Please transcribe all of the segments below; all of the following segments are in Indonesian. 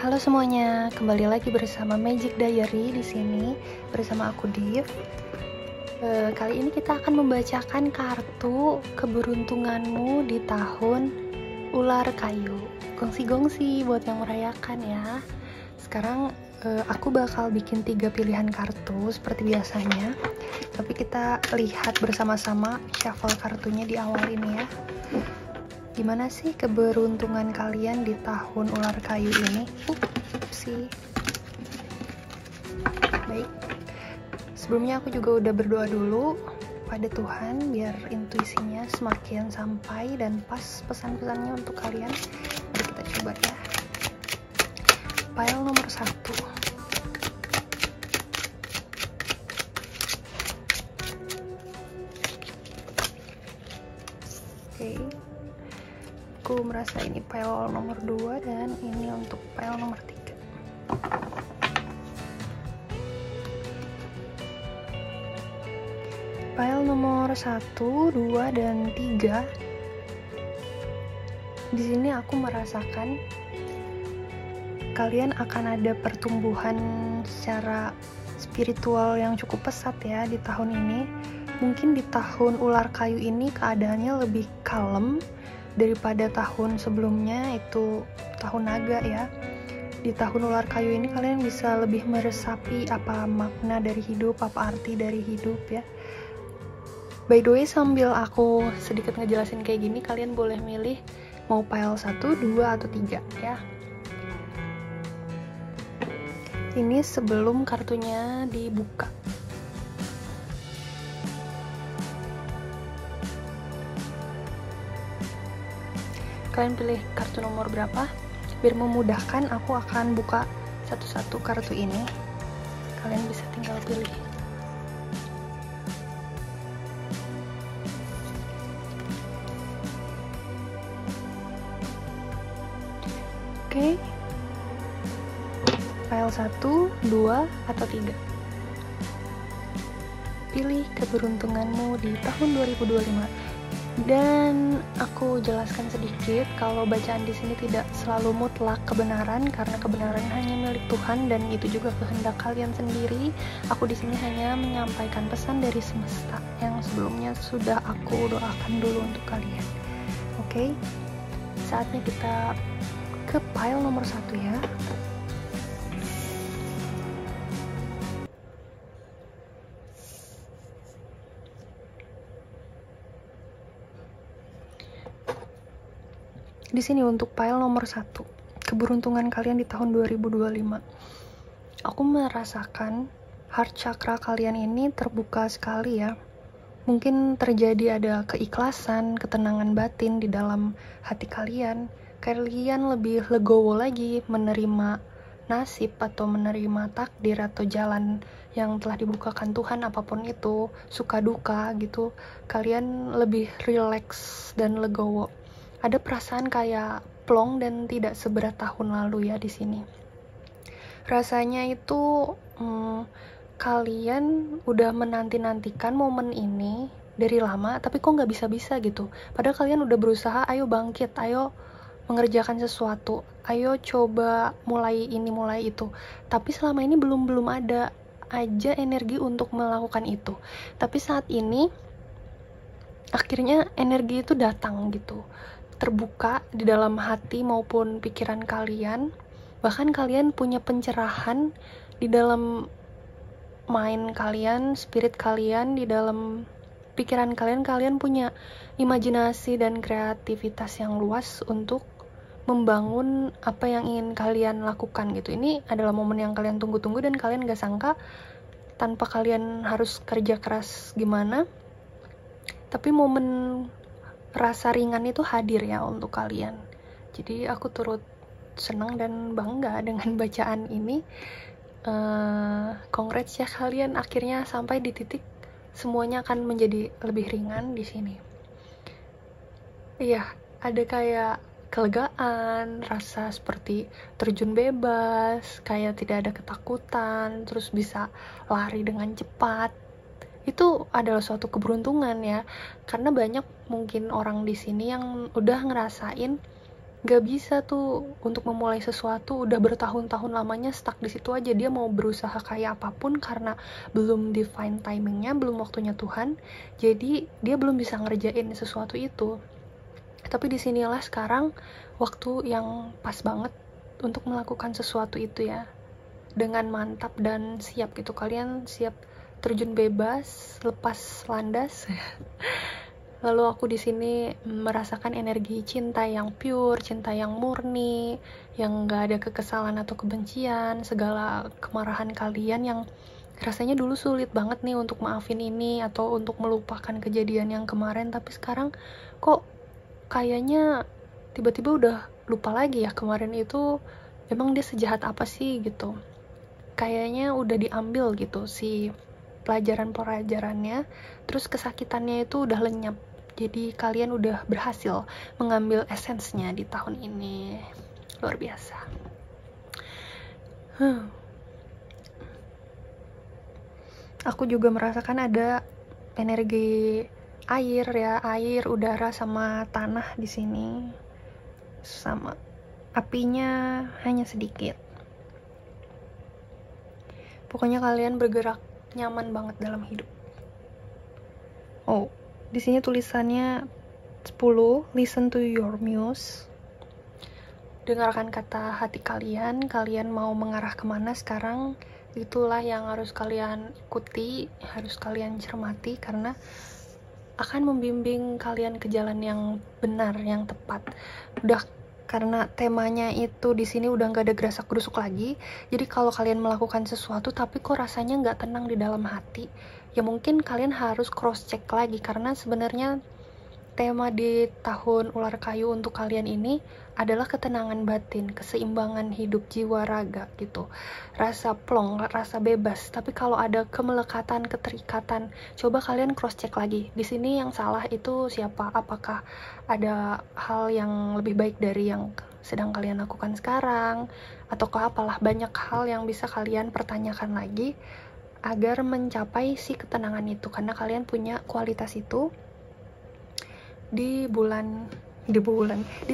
Halo semuanya, kembali lagi bersama Magic Diary di sini bersama aku Div. Kali ini kita akan membacakan kartu keberuntunganmu di tahun ular kayu. Gongsi-gongsi buat yang merayakan ya. Sekarang aku bakal bikin 3 pilihan kartu seperti biasanya. Tapi kita lihat bersama-sama shuffle kartunya di awal ini ya. Gimana sih keberuntungan kalian di tahun ular kayu ini? Upsi. Baik. Sebelumnya aku juga udah berdoa dulu pada Tuhan biar intuisinya semakin sampai dan pas pesan-pesannya untuk kalian. Mari kita coba ya. Pile nomor 1. Oke. Aku merasa ini pile nomor 2 dan ini untuk pile nomor 3. Pile nomor 1, 2, dan 3. Di sini aku merasakan kalian akan ada pertumbuhan secara spiritual yang cukup pesat ya di tahun ini. Mungkin di tahun ular kayu ini keadaannya lebih kalem daripada tahun sebelumnya, itu tahun naga ya. Di tahun ular kayu ini kalian bisa lebih meresapi apa makna dari hidup, apa arti dari hidup ya. By the way, sambil aku sedikit ngejelasin kayak gini, kalian boleh milih mau pile 1, 2, atau 3 ya. Ini sebelum kartunya dibuka. Kalian pilih kartu nomor berapa? Biar memudahkan, aku akan buka satu-satu kartu ini. Kalian bisa tinggal pilih. Oke. Pile 1, 2, atau 3. Pilih keberuntunganmu di tahun 2025. Dan aku jelaskan sedikit kalau bacaan di sini tidak selalu mutlak kebenaran, karena kebenaran hanya milik Tuhan dan itu juga kehendak kalian sendiri. Aku di sini hanya menyampaikan pesan dari semesta yang sebelumnya sudah aku doakan dulu untuk kalian. Oke, saatnya kita ke pile nomor 1 ya. Di sini untuk pile nomor 1, keberuntungan kalian di tahun 2025. Aku merasakan heart chakra kalian ini terbuka sekali ya. Mungkin terjadi ada keikhlasan, ketenangan batin di dalam hati kalian. Kalian lebih legowo lagi menerima nasib atau menerima takdir atau jalan yang telah dibukakan Tuhan, apapun itu, suka duka gitu. Kalian lebih rileks dan legowo. Ada perasaan kayak plong dan tidak seberat tahun lalu ya di sini. Rasanya itu kalian udah menanti-nantikan momen ini dari lama, tapi kok nggak bisa-bisa gitu. Padahal kalian udah berusaha, ayo bangkit, ayo mengerjakan sesuatu, ayo coba mulai ini, mulai itu. Tapi selama ini belum ada aja energi untuk melakukan itu. Tapi saat ini akhirnya energi itu datang gitu. Terbuka di dalam hati maupun pikiran kalian. Bahkan kalian punya pencerahan di dalam mind kalian, spirit kalian, di dalam pikiran kalian. Kalian punya imajinasi dan kreativitas yang luas untuk membangun apa yang ingin kalian lakukan gitu. Ini adalah momen yang kalian tunggu-tunggu dan kalian gak sangka tanpa kalian harus kerja keras gimana, tapi momen rasa ringan itu hadir ya untuk kalian. Jadi aku turut senang dan bangga dengan bacaan ini. Congrats ya, kalian akhirnya sampai di titik semuanya akan menjadi lebih ringan di sini. Iya, ada kayak kelegaan, rasa seperti terjun bebas, kayak tidak ada ketakutan, terus bisa lari dengan cepat. Itu adalah suatu keberuntungan ya, karena banyak mungkin orang di sini yang udah ngerasain Gak bisa tuh untuk memulai sesuatu udah bertahun-tahun lamanya stuck di situ aja. Dia mau berusaha kayak apapun karena belum define timingnya, belum waktunya Tuhan, jadi dia belum bisa ngerjain sesuatu itu. Tapi disinilah sekarang waktu yang pas banget untuk melakukan sesuatu itu ya, dengan mantap dan siap gitu. Kalian siap terjun bebas, lepas landas. Lalu aku di sini merasakan energi cinta yang pure, cinta yang murni, yang gak ada kekesalan atau kebencian, segala kemarahan kalian yang rasanya dulu sulit banget nih untuk maafin ini atau untuk melupakan kejadian yang kemarin, tapi sekarang kok kayaknya tiba-tiba udah lupa lagi ya kemarin itu emang dia sejahat apa sih gitu. Kayaknya udah diambil gitu si pelajaran-pelajarannya, terus kesakitannya itu udah lenyap. Jadi kalian udah berhasil mengambil esensnya di tahun ini. Luar biasa. Aku juga merasakan ada energi air ya, air, udara sama tanah di sini. Sama apinya hanya sedikit. Pokoknya kalian bergerak nyaman banget dalam hidup. Oh, di sini tulisannya 10, listen to your muse. Dengarkan kata hati kalian, kalian mau mengarah kemana sekarang, itulah yang harus kalian ikuti, harus kalian cermati, karena akan membimbing kalian ke jalan yang benar, yang tepat. Udah, karena temanya itu di sini udah nggak ada gerasak-gerusuk lagi, jadi kalau kalian melakukan sesuatu tapi kok rasanya nggak tenang di dalam hati, ya mungkin kalian harus cross check lagi, karena sebenarnya tema di tahun ular kayu untuk kalian ini adalah ketenangan batin, keseimbangan hidup jiwa raga gitu, rasa plong, rasa bebas. Tapi kalau ada kemelekatan, keterikatan, coba kalian cross check lagi. Di sini yang salah itu siapa? Apakah ada hal yang lebih baik dari yang sedang kalian lakukan sekarang, ataukah apalah, banyak hal yang bisa kalian pertanyakan lagi agar mencapai si ketenangan itu, karena kalian punya kualitas itu di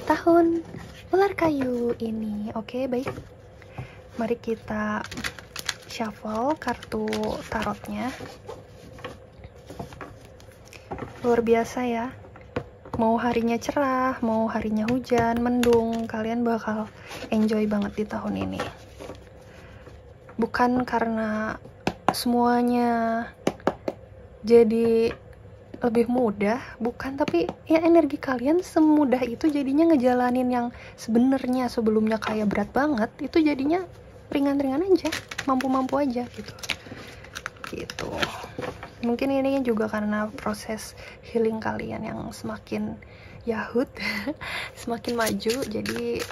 tahun ular kayu ini. Oke, baik, mari kita shuffle kartu tarotnya. Luar biasa ya, mau harinya cerah, mau harinya hujan, mendung, kalian bakal enjoy banget di tahun ini. Bukan karena semuanya jadi lebih mudah, bukan, tapi ya energi kalian semudah itu jadinya ngejalanin yang sebenarnya sebelumnya kayak berat banget, itu jadinya ringan-ringan aja, mampu-mampu aja gitu. Mungkin ini juga karena proses healing kalian yang semakin yahut semakin maju, jadi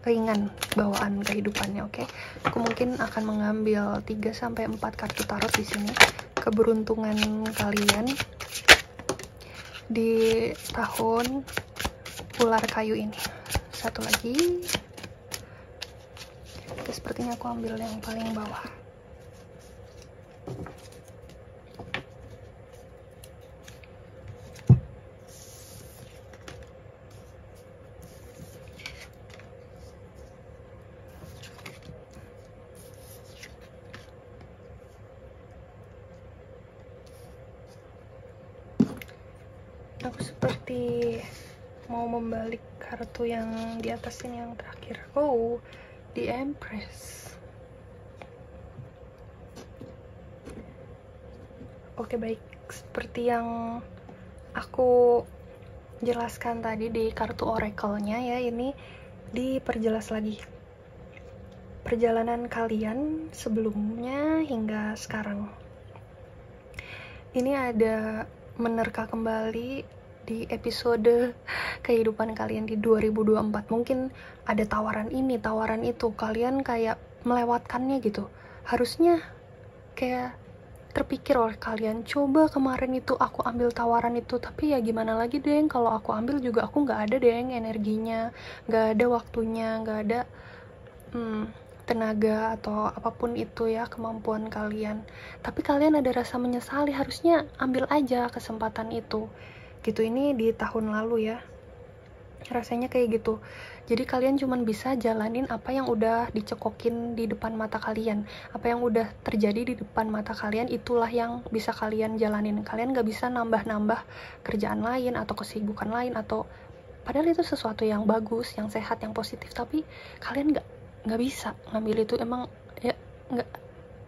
ringan bawaan kehidupannya. Oke, aku mungkin akan mengambil 3-4 kartu tarot di sini, keberuntungan kalian di tahun ular kayu ini. Satu lagi. Oke, sepertinya aku ambil yang paling bawah. Aku seperti mau membalik kartu yang di atas ini, yang terakhir. Oh, the Empress. Oke, baik, seperti yang aku jelaskan tadi di kartu oracle-nya ya, ini diperjelas lagi perjalanan kalian sebelumnya hingga sekarang. Ini ada menerka kembali di episode kehidupan kalian di 2024. Mungkin ada tawaran ini, tawaran itu, kalian kayak melewatkannya gitu. Harusnya kayak terpikir oleh kalian, coba kemarin itu aku ambil tawaran itu, tapi ya gimana lagi deng, kalau aku ambil juga aku nggak ada deng energinya, nggak ada waktunya, nggak ada tenaga atau apapun itu ya, kemampuan kalian, tapi kalian ada rasa menyesali, harusnya ambil aja kesempatan itu gitu. Ini di tahun lalu ya, rasanya kayak gitu. Jadi kalian cuman bisa jalanin apa yang udah dicekokin di depan mata kalian, apa yang udah terjadi di depan mata kalian, itulah yang bisa kalian jalanin. Kalian gak bisa nambah-nambah kerjaan lain atau kesibukan lain, atau padahal itu sesuatu yang bagus, yang sehat, yang positif, tapi kalian nggak bisa ngambil itu. Emang ya nggak,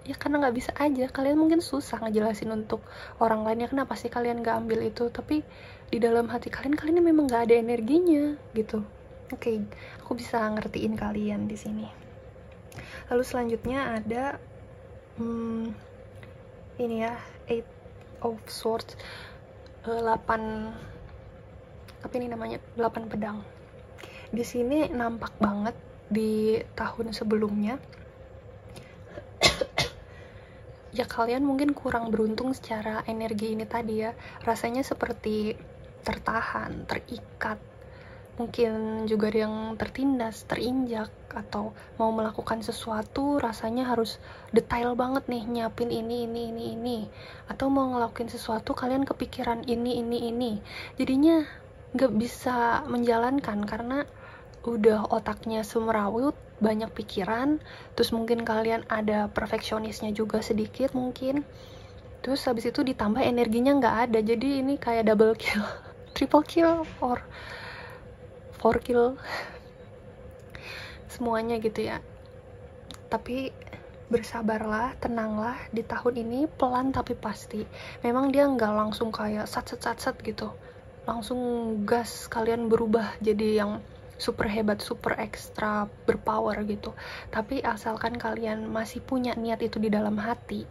ya karena nggak bisa aja. Kalian mungkin susah ngejelasin untuk orang lain, ya kenapa sih kalian nggak ambil itu, tapi di dalam hati kalian memang nggak ada energinya gitu. Oke, aku bisa ngertiin kalian di sini. Lalu selanjutnya ada ini ya, Eight of Swords, 8 apa ini namanya, 8 pedang. Di sini nampak banget di tahun sebelumnya ya kalian mungkin kurang beruntung secara energi ini tadi ya. Rasanya seperti tertahan, terikat, mungkin juga ada yang tertindas, terinjak, atau mau melakukan sesuatu rasanya harus detail banget nih, nyiapin ini, atau mau ngelakuin sesuatu kalian kepikiran ini, jadinya nggak bisa menjalankan karena udah otaknya semerawut, banyak pikiran. Terus mungkin kalian ada perfeksionisnya juga sedikit mungkin, terus habis itu ditambah energinya nggak ada, jadi ini kayak double kill triple kill or 4 kill semuanya gitu ya. Tapi bersabarlah, tenanglah, di tahun ini pelan tapi pasti. Memang dia nggak langsung kayak sat gitu, langsung gas kalian berubah jadi yang super hebat, super ekstra, berpower gitu. Tapi asalkan kalian masih punya niat itu di dalam hati,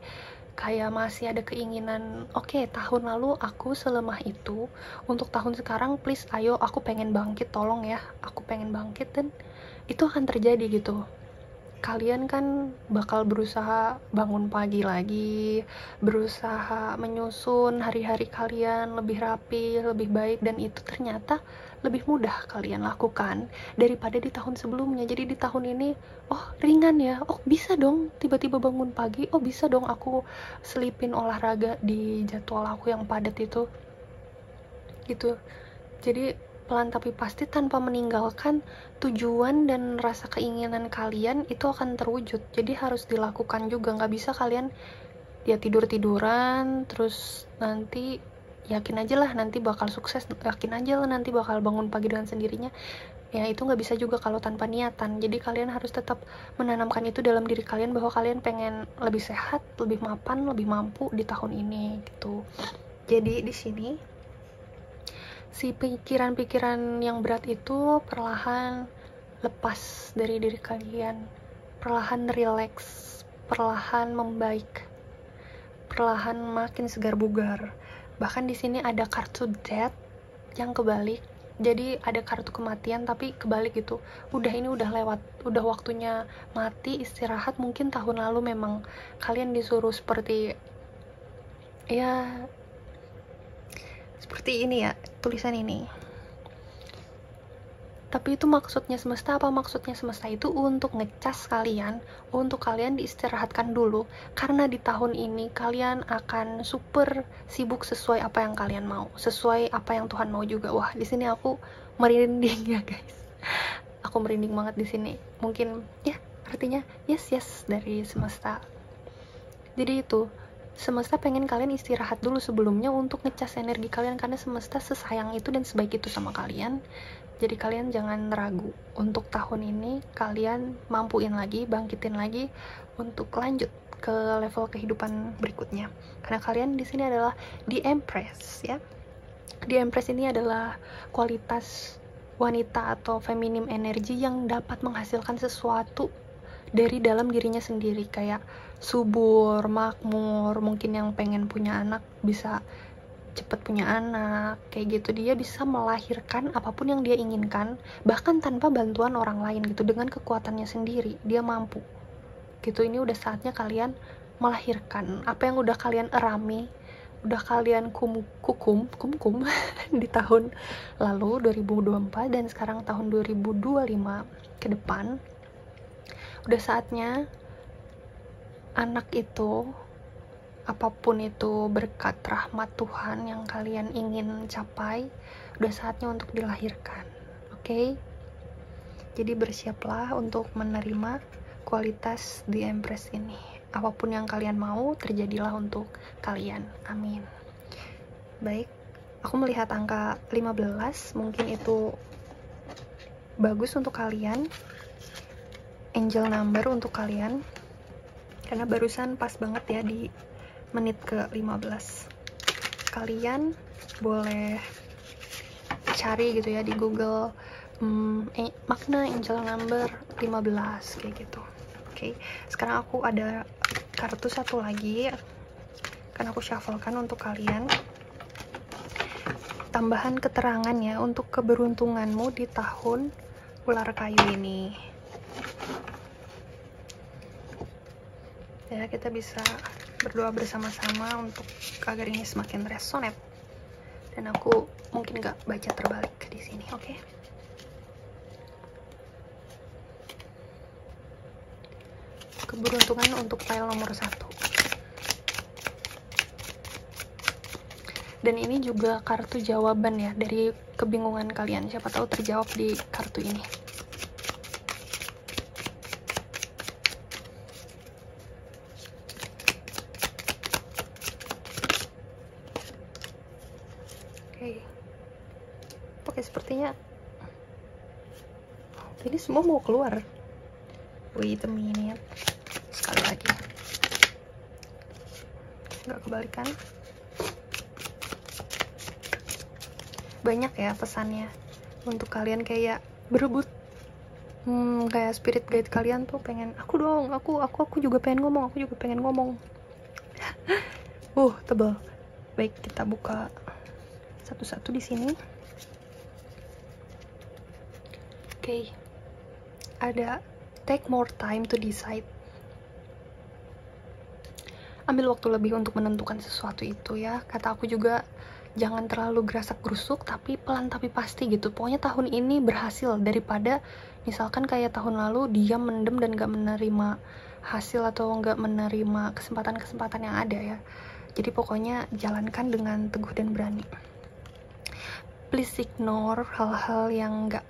kayak masih ada keinginan, oke, tahun lalu aku selemah itu, untuk tahun sekarang please ayo aku pengen bangkit, tolong ya, aku pengen bangkit, dan itu akan terjadi gitu. Kalian kan bakal berusaha bangun pagi lagi, berusaha menyusun hari-hari kalian lebih rapi, lebih baik, dan itu ternyata lebih mudah kalian lakukan daripada di tahun sebelumnya. Jadi di tahun ini, oh ringan ya, oh bisa dong tiba-tiba bangun pagi, oh bisa dong aku selipin olahraga di jadwal aku yang padat itu gitu. Jadi pelan tapi pasti, tanpa meninggalkan tujuan dan rasa keinginan kalian itu akan terwujud. Jadi harus dilakukan juga, nggak bisa kalian ya tidur-tiduran terus nanti yakin aja lah nanti bakal sukses, yakin aja lah nanti bakal bangun pagi dengan sendirinya. Ya itu nggak bisa juga kalau tanpa niatan. Jadi kalian harus tetap menanamkan itu dalam diri kalian bahwa kalian pengen lebih sehat, lebih mapan, lebih mampu di tahun ini gitu. Jadi di sini si pikiran-pikiran yang berat itu perlahan lepas dari diri kalian, perlahan relax, perlahan membaik, perlahan makin segar bugar. Bahkan di sini ada kartu death yang kebalik. Jadi ada kartu kematian tapi kebalik gitu. Udah, ini udah lewat, udah waktunya mati, istirahat. Mungkin tahun lalu memang kalian disuruh seperti ya seperti ini ya, tulisan ini. Tapi itu maksudnya semesta apa? Maksudnya semesta itu untuk ngecas kalian, untuk kalian diistirahatkan dulu, karena di tahun ini kalian akan super sibuk sesuai apa yang kalian mau, sesuai apa yang Tuhan mau juga. Wah, di sini aku merinding ya guys. Aku merinding banget di sini. Mungkin ya artinya yes dari semesta. Jadi itu, semesta pengen kalian istirahat dulu sebelumnya untuk ngecas energi kalian, karena semesta sesayang itu dan sebaik itu sama kalian. Jadi kalian jangan ragu, untuk tahun ini kalian mampuin lagi, bangkitin lagi untuk lanjut ke level kehidupan berikutnya. Karena kalian di sini adalah The Empress ya. The Empress ini adalah kualitas wanita atau feminim energi yang dapat menghasilkan sesuatu dari dalam dirinya sendiri, kayak subur, makmur. Mungkin yang pengen punya anak bisa cepet punya anak, kayak gitu. Dia bisa melahirkan apapun yang dia inginkan, bahkan tanpa bantuan orang lain gitu, dengan kekuatannya sendiri dia mampu gitu. Ini udah saatnya kalian melahirkan apa yang udah kalian erami, udah kalian kukum di tahun lalu 2024 dan sekarang tahun 2025 ke depan. Udah saatnya anak itu, apapun itu berkat rahmat Tuhan yang kalian ingin capai, udah saatnya untuk dilahirkan. Oke? Jadi bersiaplah untuk menerima kualitas The Empress ini. Apapun yang kalian mau, terjadilah untuk kalian. Amin. Baik, aku melihat angka 15, mungkin itu bagus untuk kalian. Angel number untuk kalian. Karena barusan pas banget ya di menit ke 15. Kalian boleh cari gitu ya di Google makna angel number 15 kayak gitu. Oke, sekarang aku ada kartu satu lagi, kan aku shufflekan untuk kalian. Tambahan keterangan ya untuk keberuntunganmu di tahun ular kayu ini. Ya, kita bisa berdoa bersama-sama untuk agar ini semakin resonate. Dan aku mungkin nggak baca terbalik di sini, oke? Keberuntungan untuk file nomor 1. Dan ini juga kartu jawaban ya dari kebingungan kalian. Siapa tahu terjawab di kartu ini. Oke, sepertinya ini semua mau keluar. Wait a minute. Sekali lagi. Nggak kebalikan. Banyak ya pesannya untuk kalian kayak berebut. Kayak spirit guide kalian tuh pengen aku dong, aku juga pengen ngomong, aku juga pengen ngomong. Tebal. Baik, kita buka satu-satu di sini. Oke. Ada take more time to decide. Ambil waktu lebih untuk menentukan sesuatu itu ya. Kata aku juga jangan terlalu gerasak gerusuk, tapi pelan tapi pasti gitu. Pokoknya tahun ini berhasil daripada misalkan kayak tahun lalu diam mendem dan gak menerima hasil atau gak menerima kesempatan-kesempatan yang ada ya. Jadi pokoknya jalankan dengan teguh dan berani. Please ignore hal-hal yang gak,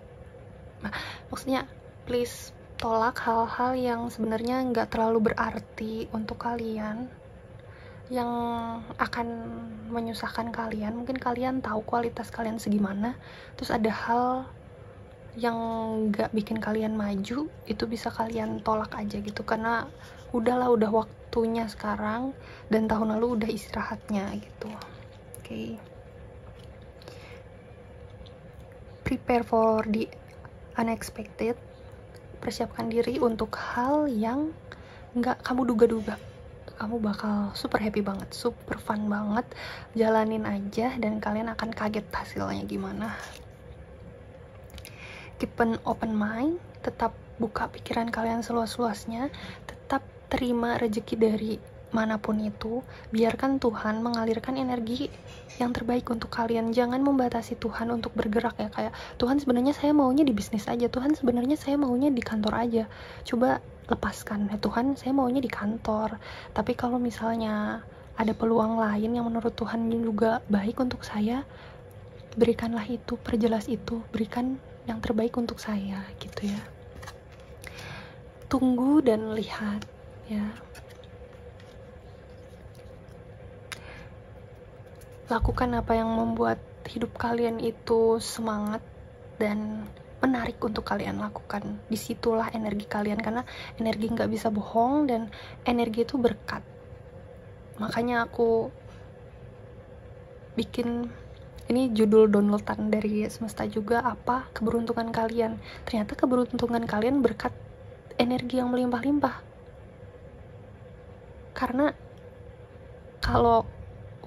maksudnya please tolak hal-hal yang sebenarnya nggak terlalu berarti untuk kalian, yang akan menyusahkan kalian. Mungkin kalian tahu kualitas kalian segimana, terus ada hal yang nggak bikin kalian maju, itu bisa kalian tolak aja gitu, karena udah waktunya sekarang dan tahun lalu udah istirahatnya gitu. Oke. Prepare for the unexpected. Persiapkan diri untuk hal yang nggak kamu duga-duga. Kamu bakal super happy banget, super fun banget. Jalanin aja dan kalian akan kaget hasilnya gimana. Keep an open mind. Tetap buka pikiran kalian seluas-luasnya. Tetap terima rezeki dari manapun itu. Biarkan Tuhan mengalirkan energi yang terbaik untuk kalian. Jangan membatasi Tuhan untuk bergerak ya, kayak Tuhan sebenarnya saya maunya di bisnis aja, Tuhan sebenarnya saya maunya di kantor aja. Coba lepaskan ya, Tuhan saya maunya di kantor, tapi kalau misalnya ada peluang lain yang menurut Tuhan juga baik untuk saya, berikanlah itu, perjelas itu, berikan yang terbaik untuk saya gitu ya. Tunggu dan lihat ya. Lakukan apa yang membuat hidup kalian itu semangat dan menarik untuk kalian lakukan. Disitulah energi kalian, karena energi nggak bisa bohong dan energi itu berkat. Makanya aku bikin ini judul downloadan dari semesta juga, apa keberuntungan kalian. Ternyata keberuntungan kalian berkat energi yang melimpah-limpah. Karena kalau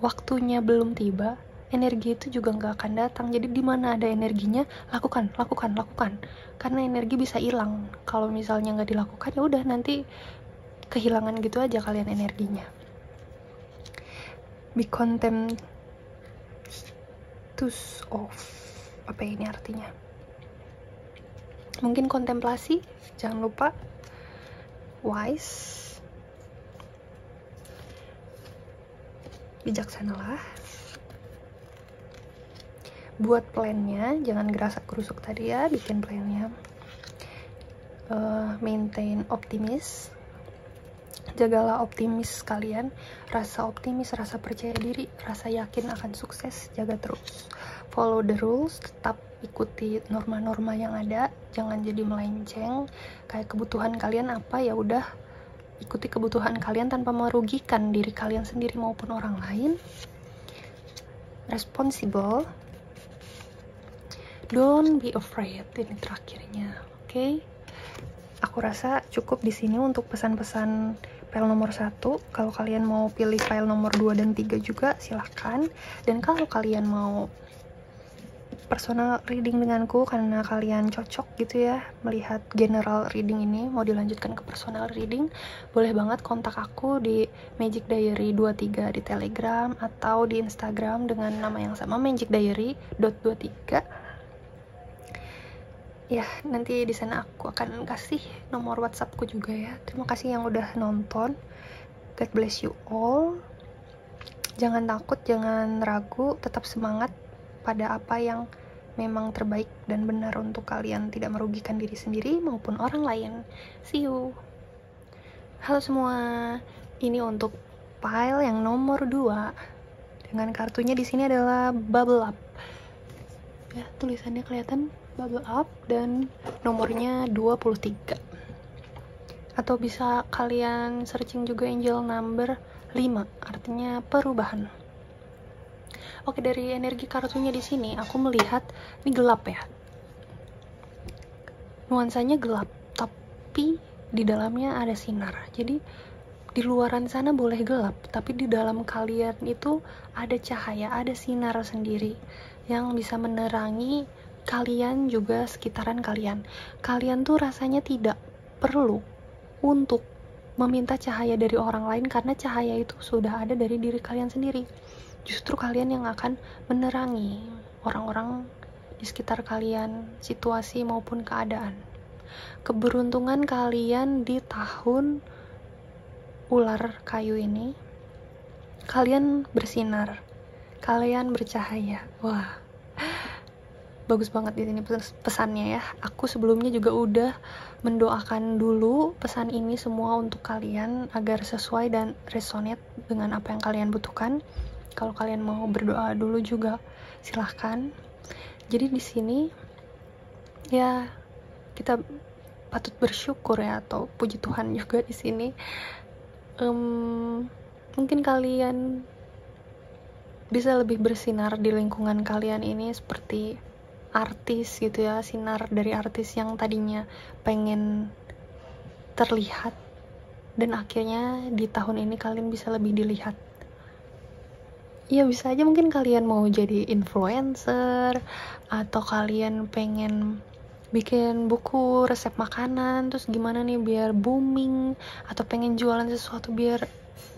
waktunya belum tiba, energi itu juga nggak akan datang. Jadi di mana ada energinya, lakukan. Karena energi bisa hilang. Kalau misalnya nggak dilakukan, ya udah nanti kehilangan gitu aja kalian energinya. Be content of, apa ini artinya? Mungkin kontemplasi, jangan lupa. Wise, bijaksanalah. buat plannya, jangan gerasak gerusuk tadi ya, bikin plannya. Maintain optimis, jagalah optimis kalian, rasa optimis, rasa percaya diri, rasa yakin akan sukses, jaga terus. Follow the rules, tetap ikuti norma-norma yang ada, jangan jadi melenceng. Kayak kebutuhan kalian apa, ya udah ikuti kebutuhan kalian tanpa merugikan diri kalian sendiri maupun orang lain. Responsible, don't be afraid, ini terakhirnya. Oke? Aku rasa cukup di sini untuk pesan-pesan file nomor 1. Kalau kalian mau pilih file nomor 2 dan 3 juga silahkan. Dan kalau kalian mau personal reading denganku karena kalian cocok gitu ya melihat general reading ini, mau dilanjutkan ke personal reading, boleh banget kontak aku di Magic Diary 23 di Telegram atau di Instagram dengan nama yang sama, magicdiary.23. Ya, nanti di sana aku akan kasih nomor WhatsAppku juga ya. Terima kasih yang udah nonton. God bless you all. Jangan takut, jangan ragu, tetap semangat pada apa yang memang terbaik dan benar untuk kalian, tidak merugikan diri sendiri maupun orang lain. See you. Halo semua. Ini untuk file yang nomor 2. Dengan kartunya di sini adalah Bubble Up. Ya, tulisannya kelihatan Bubble Up dan nomornya 23. Atau bisa kalian searching juga angel number 5, artinya perubahan. Oke, dari energi kartunya di sini aku melihat ini gelap ya. Nuansanya gelap, tapi di dalamnya ada sinar. Jadi di luaran sana boleh gelap, tapi di dalam kalian itu ada cahaya, ada sinar sendiri yang bisa menerangi kalian juga sekitaran kalian. Kalian tuh rasanya tidak perlu untuk meminta cahaya dari orang lain karena cahaya itu sudah ada dari diri kalian sendiri. Justru kalian yang akan menerangi orang-orang di sekitar kalian, situasi maupun keadaan. Keberuntungan kalian di tahun ular kayu ini, kalian bersinar, kalian bercahaya. Wah, bagus banget di sini pesannya ya. Aku sebelumnya juga udah mendoakan dulu pesan ini semua untuk kalian agar sesuai dan resonate dengan apa yang kalian butuhkan. Kalau kalian mau berdoa dulu juga silahkan. Jadi di sini ya kita patut bersyukur ya, atau puji Tuhan juga di sini. Mungkin kalian bisa lebih bersinar di lingkungan kalian ini seperti artis gitu ya, sinar dari artis yang tadinya pengen terlihat dan akhirnya di tahun ini kalian bisa lebih dilihat. Ya bisa aja mungkin kalian mau jadi influencer, atau kalian pengen bikin buku resep makanan, terus gimana nih biar booming, atau pengen jualan sesuatu biar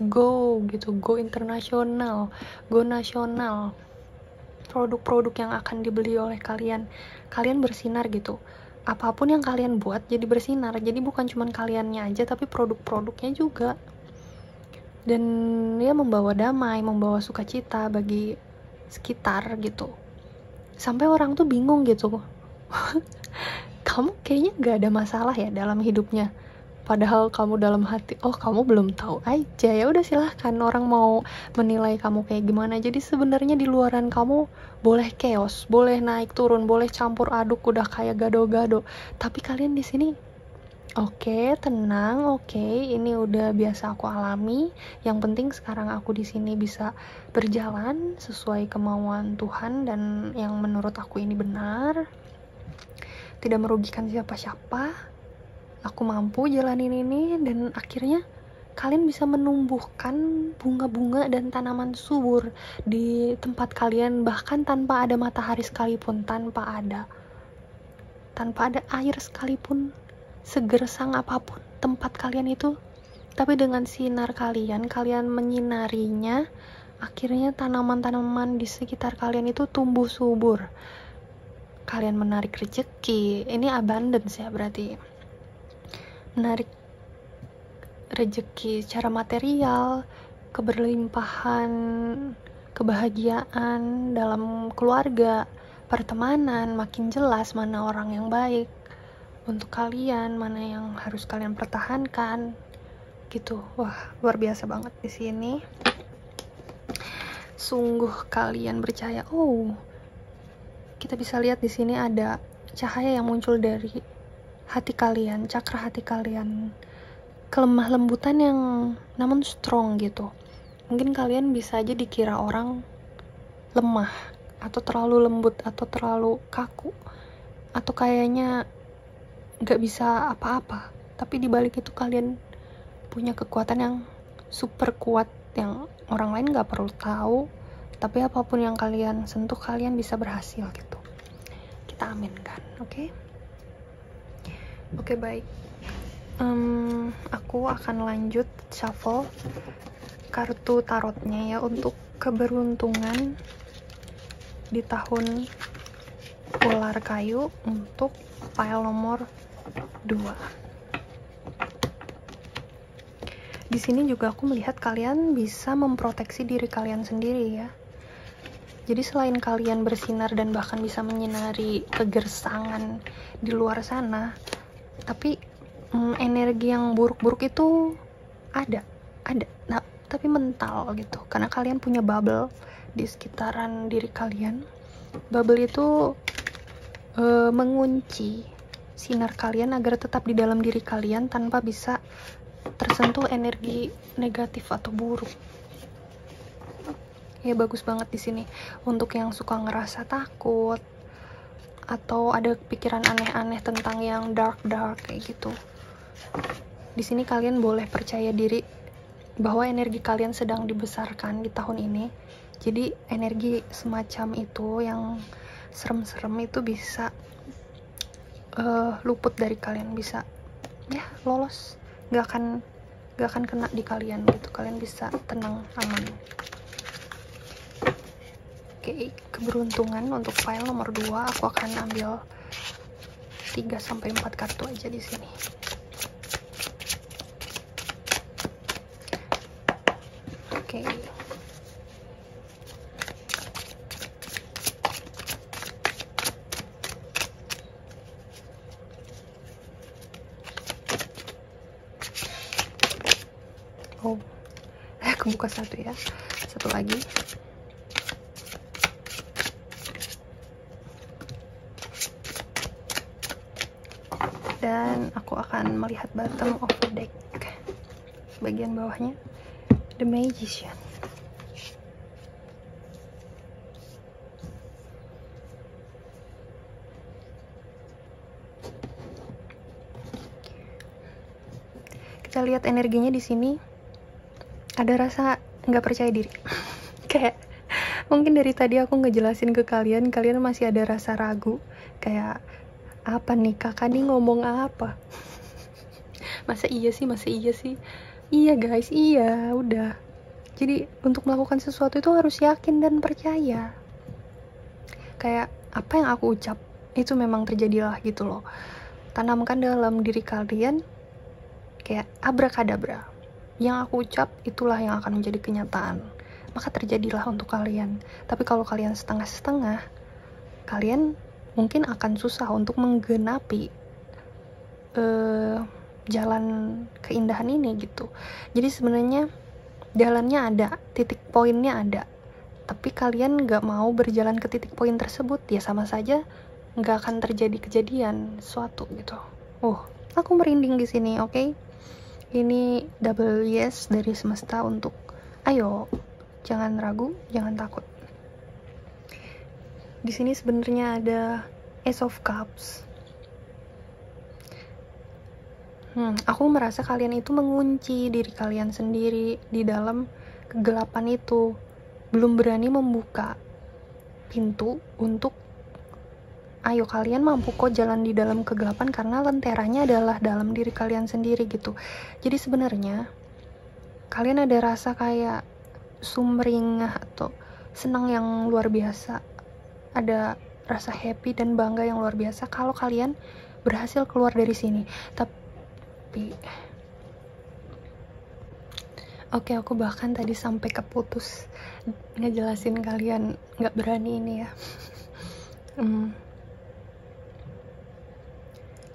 go gitu, go internasional, go nasional. Produk-produk yang akan dibeli oleh kalian bersinar gitu. Apapun yang kalian buat jadi bersinar. Jadi bukan cuma kaliannya aja, tapi produk-produknya juga. Dan dia membawa damai, membawa sukacita bagi sekitar gitu. Sampai orang tuh bingung gitu. Kamu kayaknya gak ada masalah ya dalam hidupnya. Padahal kamu dalam hati, oh kamu belum tahu aja. Ya udah silahkan, orang mau menilai kamu kayak gimana. Jadi sebenarnya di luaran kamu boleh chaos, boleh naik turun, boleh campur aduk, udah kayak gado-gado. Tapi kalian di sini oke, tenang, oke, ini udah biasa aku alami. Yang penting sekarang aku di sini bisa berjalan sesuai kemauan Tuhan dan yang menurut aku ini benar. Tidak merugikan siapa-siapa. Aku mampu jalanin ini dan akhirnya kalian bisa menumbuhkan bunga-bunga dan tanaman subur di tempat kalian, bahkan tanpa ada matahari sekalipun, tanpa ada air sekalipun, segersang apapun tempat kalian itu, tapi dengan sinar kalian menyinarinya, akhirnya tanaman-tanaman di sekitar kalian itu tumbuh subur. Kalian menarik rezeki, ini abundance ya berarti. Menarik rezeki secara material, keberlimpahan, kebahagiaan dalam keluarga, pertemanan, makin jelas mana orang yang baik untuk kalian, mana yang harus kalian pertahankan gitu. Wah, luar biasa banget di sini. Sungguh kalian bercahaya. Oh, kita bisa lihat di sini ada cahaya yang muncul dari hati kalian, cakra hati kalian. Kelemah lembutan yang namun strong gitu. Mungkin kalian bisa aja dikira orang lemah, atau terlalu lembut, atau terlalu kaku, atau kayaknya gak bisa apa-apa. Tapi dibalik itu kalian punya kekuatan yang super kuat, yang orang lain gak perlu tahu. Tapi apapun yang kalian sentuh, kalian bisa berhasil gitu. Kita aminkan, oke? Oke, baik. Aku akan lanjut shuffle kartu tarotnya ya, untuk keberuntungan di tahun ular kayu untuk pile nomor 2. Di sini juga aku melihat kalian bisa memproteksi diri kalian sendiri ya. Jadi selain kalian bersinar dan bahkan bisa menyinari kegersangan di luar sana, tapi energi yang buruk-buruk itu ada. Nah, tapi mental gitu, karena kalian punya bubble di sekitaran diri kalian. Bubble itu mengunci sinar kalian agar tetap di dalam diri kalian tanpa bisa tersentuh energi negatif atau buruk. Ya, bagus banget di sini untuk yang suka ngerasa takut atau ada pikiran aneh-aneh tentang yang dark kayak gitu. Di sini kalian boleh percaya diri bahwa energi kalian sedang dibesarkan di tahun ini. Jadi energi semacam itu yang serem-serem itu bisa luput dari kalian, bisa ya lolos, gak akan kena di kalian gitu. Kalian bisa tenang, aman. Oke, keberuntungan untuk file nomor 2 aku akan ambil 3-4 kartu aja di sini. Oke. Oh, aku buka satu ya, satu lagi. Dan aku akan melihat bottom of the deck, bagian bawahnya, The Magician. Kita lihat energinya di sini. Ada rasa nggak percaya diri. Kayak mungkin dari tadi aku ngejelasin ke kalian masih ada rasa ragu. Kayak, apa nih kakak nih ngomong apa? Masa iya sih? Iya guys, iya, udah. Jadi untuk melakukan sesuatu itu harus yakin dan percaya. Kayak apa yang aku ucap itu memang terjadilah gitu loh. Tanamkan dalam diri kalian kayak abrakadabra. Yang aku ucap itulah yang akan menjadi kenyataan. Maka terjadilah untuk kalian. Tapi kalau kalian setengah-setengah, kalian mungkin akan susah untuk menggenapi jalan keindahan ini gitu. Jadi sebenarnya jalannya ada, titik poinnya ada, tapi kalian gak mau berjalan ke titik poin tersebut, ya sama saja gak akan terjadi kejadian suatu gitu. Aku merinding di sini, oke? Ini double yes dari semesta untuk ayo, jangan ragu, jangan takut. Di sini sebenarnya ada Ace of Cups. Aku merasa kalian itu mengunci diri kalian sendiri di dalam kegelapan itu, belum berani membuka pintu untuk ayo kalian mampu kok jalan di dalam kegelapan karena lenteranya adalah dalam diri kalian sendiri gitu. Jadi sebenarnya kalian ada rasa kayak sumringah atau senang yang luar biasa, ada rasa happy dan bangga yang luar biasa kalau kalian berhasil keluar dari sini. Tapi aku bahkan tadi sampai keputus ngejelasin kalian, nggak berani ini ya.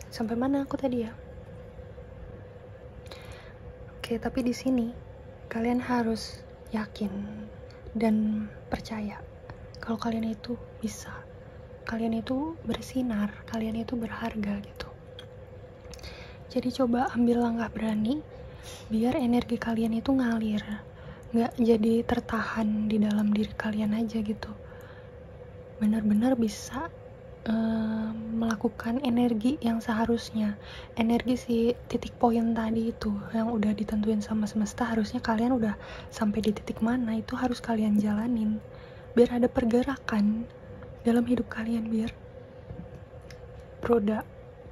Sampai mana aku tadi ya? Oke, tapi di sini kalian harus yakin dan percaya kalau kalian itu bisa, kalian itu bersinar, kalian itu berharga gitu. Jadi coba ambil langkah berani biar energi kalian itu ngalir, nggak jadi tertahan di dalam diri kalian aja gitu. Benar-benar bisa melakukan energi yang seharusnya, energi si titik poin tadi itu yang udah ditentuin sama semesta, harusnya kalian udah sampai di titik mana itu harus kalian jalanin biar ada pergerakan dalam hidup kalian, biar roda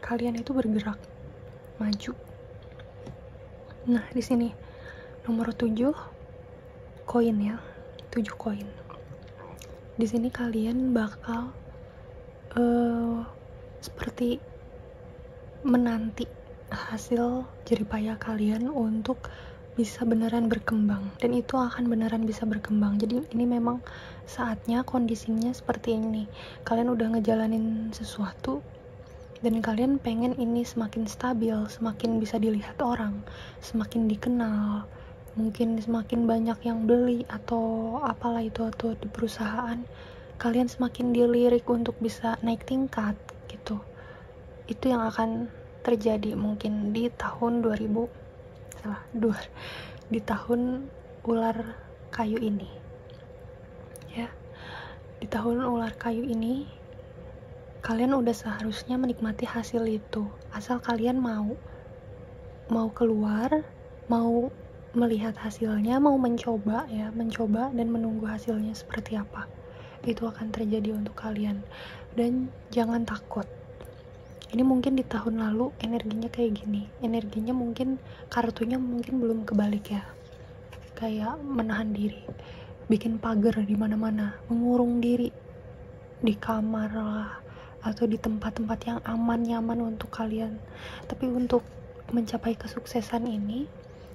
kalian itu bergerak maju. Nah, di sini nomor 7 koin ya, 7 koin. Di sini kalian bakal seperti menanti hasil jeripaya kalian untuk bisa beneran berkembang, dan itu akan beneran bisa berkembang. Jadi ini memang saatnya, kondisinya seperti ini. Kalian udah ngejalanin sesuatu dan kalian pengen ini semakin stabil, semakin bisa dilihat orang, semakin dikenal, mungkin semakin banyak yang beli atau apalah itu, atau di perusahaan kalian semakin dilirik untuk bisa naik tingkat gitu. Itu yang akan terjadi mungkin di tahun di tahun ular kayu ini ya. Di tahun ular kayu ini kalian udah seharusnya menikmati hasil itu, asal kalian mau keluar, mau melihat hasilnya, mau mencoba dan menunggu hasilnya seperti apa. Itu akan terjadi untuk kalian, dan jangan takut. Ini mungkin di tahun lalu energinya kayak gini, energinya mungkin kartunya mungkin belum kebalik ya, kayak menahan diri, bikin pagar di mana-mana, mengurung diri di kamar lah atau di tempat-tempat yang aman, nyaman untuk kalian. Tapi untuk mencapai kesuksesan ini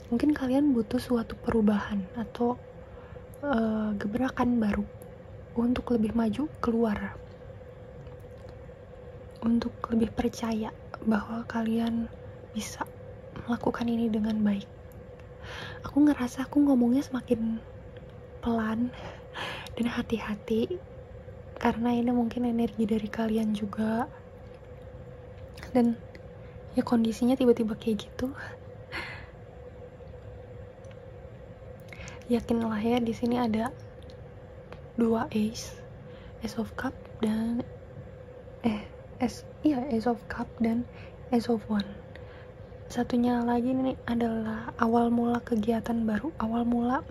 mungkin kalian butuh suatu perubahan atau gebrakan baru untuk lebih maju keluar, untuk lebih percaya bahwa kalian bisa melakukan ini dengan baik. Aku ngerasa aku ngomongnya semakin pelan dan hati-hati karena ini mungkin energi dari kalian juga, dan ya kondisinya tiba-tiba kayak gitu. Yakinlah ya, di sini ada 2 ace of cup dan ace of cup dan ace of wand. Satunya lagi ini adalah awal mula kegiatan baru, awal mula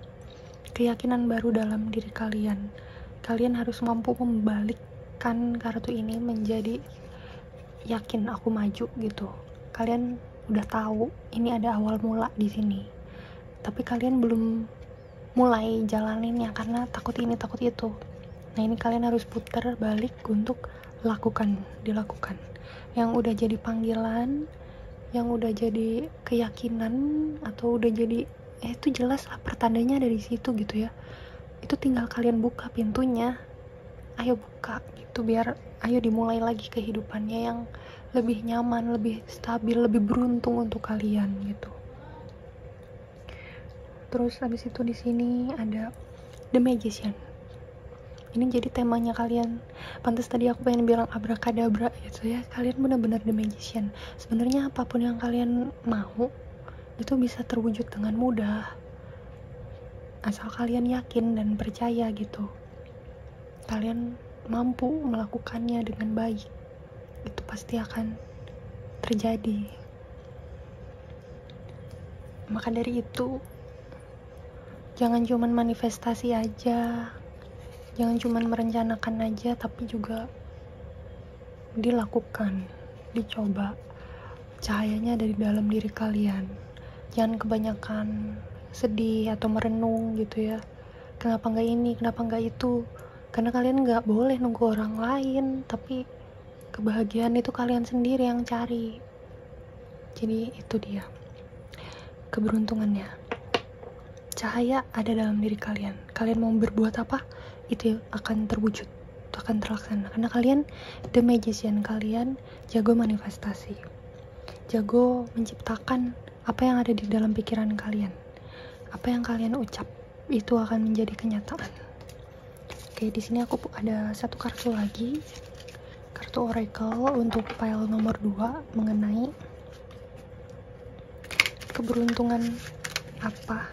keyakinan baru dalam diri kalian. Kalian harus mampu membalikkan kartu ini menjadi yakin aku maju gitu. Kalian udah tahu ini ada awal mula di sini, tapi kalian belum mulai jalaninnya karena takut ini takut itu. Nah, ini kalian harus putar balik untuk dilakukan yang udah jadi panggilan, yang udah jadi keyakinan, atau udah jadi itu jelas lah pertandanya dari situ gitu ya. Itu tinggal kalian buka pintunya, ayo buka gitu, biar ayo dimulai lagi kehidupannya yang lebih nyaman, lebih stabil, lebih beruntung untuk kalian gitu. Terus habis itu di sini ada The Magician. Ini jadi temanya kalian. Pantas tadi aku pengen bilang abrakadabra gitu ya. Kalian benar-benar The Magician. Sebenarnya apapun yang kalian mau itu bisa terwujud dengan mudah, asal kalian yakin dan percaya gitu. Kalian mampu melakukannya dengan baik, itu pasti akan terjadi. Maka dari itu, jangan cuman manifestasi aja, jangan cuman merencanakan aja, tapi juga dilakukan, dicoba. Cahayanya dari dalam diri kalian. Jangan kebanyakan sedih atau merenung gitu ya. Kenapa nggak ini, kenapa nggak itu? Karena kalian nggak boleh nunggu orang lain, tapi kebahagiaan itu kalian sendiri yang cari. Jadi itu dia keberuntungannya. Cahaya ada dalam diri kalian. Kalian mau berbuat apa, itu akan terwujud. itu akan terlaksana karena kalian the magician, kalian jago manifestasi, jago menciptakan apa yang ada di dalam pikiran kalian. Apa yang kalian ucap itu akan menjadi kenyataan. Oke, di sini aku ada satu kartu lagi, kartu oracle untuk pile nomor 2 mengenai keberuntungan apa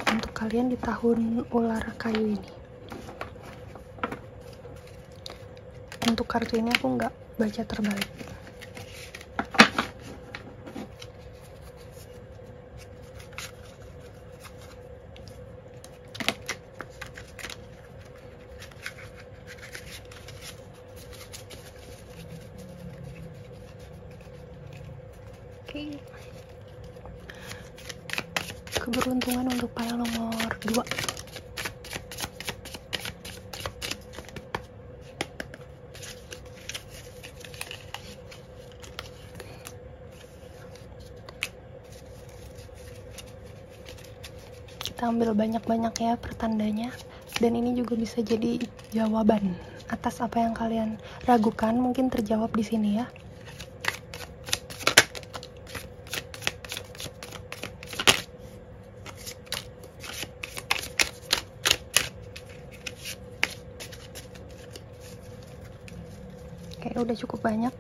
untuk kalian di tahun ular kayu ini. Untuk kartu ini aku nggak baca terbalik. Oke. Keberuntungan untuk pile nomor 2. Kita ambil banyak-banyak ya pertandanya, dan ini juga bisa jadi jawaban atas apa yang kalian ragukan, mungkin terjawab di sini ya. Oke, udah cukup banyak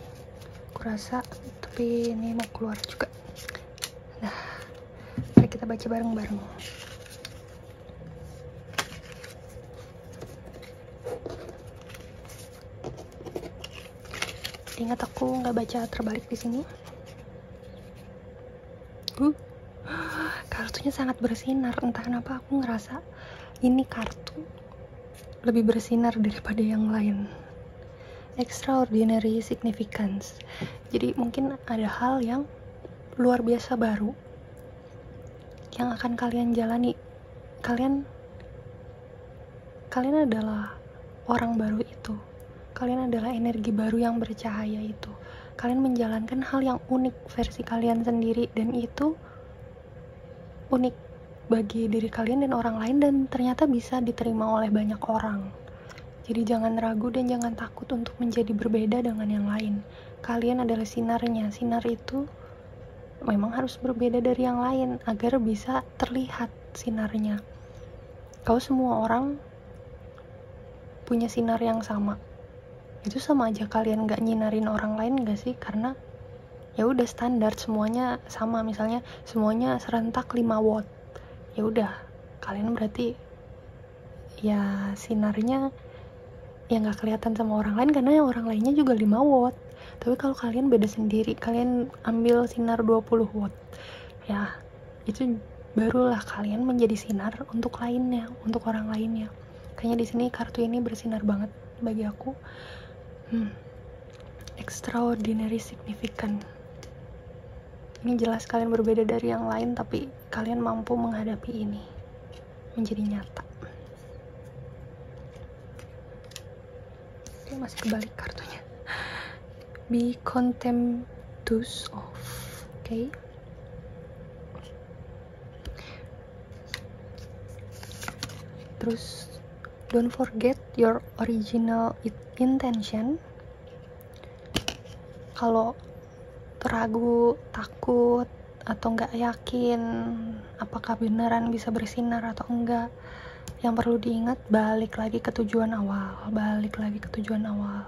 aku rasa, tapi ini mau keluar juga. Nah, mari kita baca bareng-bareng. Ingat aku nggak baca terbalik di sini. Kartunya sangat bersinar, entah kenapa aku ngerasa ini kartu lebih bersinar daripada yang lain. Extraordinary significance. Jadi mungkin ada hal yang luar biasa baru yang akan kalian jalani. Kalian adalah orang baru itu. Kalian adalah energi baru yang bercahaya itu. Kalian menjalankan hal yang unik versi kalian sendiri, dan itu unik bagi diri kalian dan orang lain, dan ternyata bisa diterima oleh banyak orang. Jadi jangan ragu dan jangan takut untuk menjadi berbeda dengan yang lain. Kalian adalah sinarnya. Sinar itu memang harus berbeda dari yang lain agar bisa terlihat sinarnya. Kalau semua orang punya sinar yang sama, itu sama aja kalian gak nyinarin orang lain gak sih? Karena ya udah standar, semuanya sama. Misalnya semuanya serentak 5 watt, ya udah kalian berarti ya sinarnya ya nggak kelihatan sama orang lain karena yang orang lainnya juga 5 watt. Tapi kalau kalian beda sendiri, kalian ambil sinar 20 watt, ya itu barulah kalian menjadi sinar untuk lainnya, untuk orang lainnya. Kayaknya di sini kartu ini bersinar banget bagi aku. Extraordinary significant. Ini jelas kalian berbeda dari yang lain, tapi kalian mampu menghadapi ini menjadi nyata. Dia masih kebalik kartunya. Be contemptuous of. Okay. Terus don't forget your original intention. Kalau ragu, takut, atau nggak yakin apakah beneran bisa bersinar atau enggak, yang perlu diingat, balik lagi ke tujuan awal.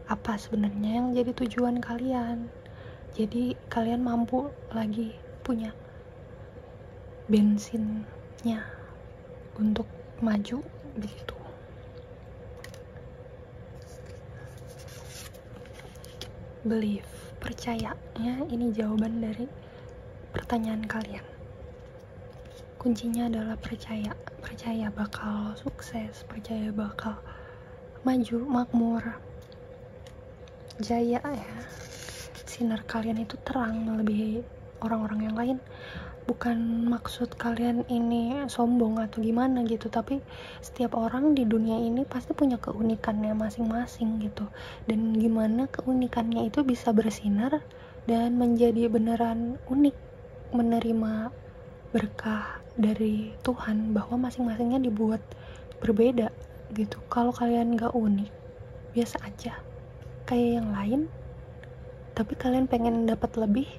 Apa sebenarnya yang jadi tujuan kalian? Jadi kalian mampu lagi punya bensinnya untuk maju begitu. Believe, percaya ya, ini jawaban dari pertanyaan kalian. Kuncinya adalah percaya bakal sukses, percaya bakal maju, makmur, jaya ya. Sinar kalian itu terang melebihi orang-orang yang lain. Bukan maksud kalian ini sombong atau gimana gitu, tapi setiap orang di dunia ini pasti punya keunikannya masing-masing gitu. Dan gimana keunikannya itu bisa bersinar dan menjadi beneran unik, menerima berkah dari Tuhan bahwa masing-masingnya dibuat berbeda gitu. Kalau kalian gak unik, biasa aja kayak yang lain, tapi kalian pengen dapat lebih,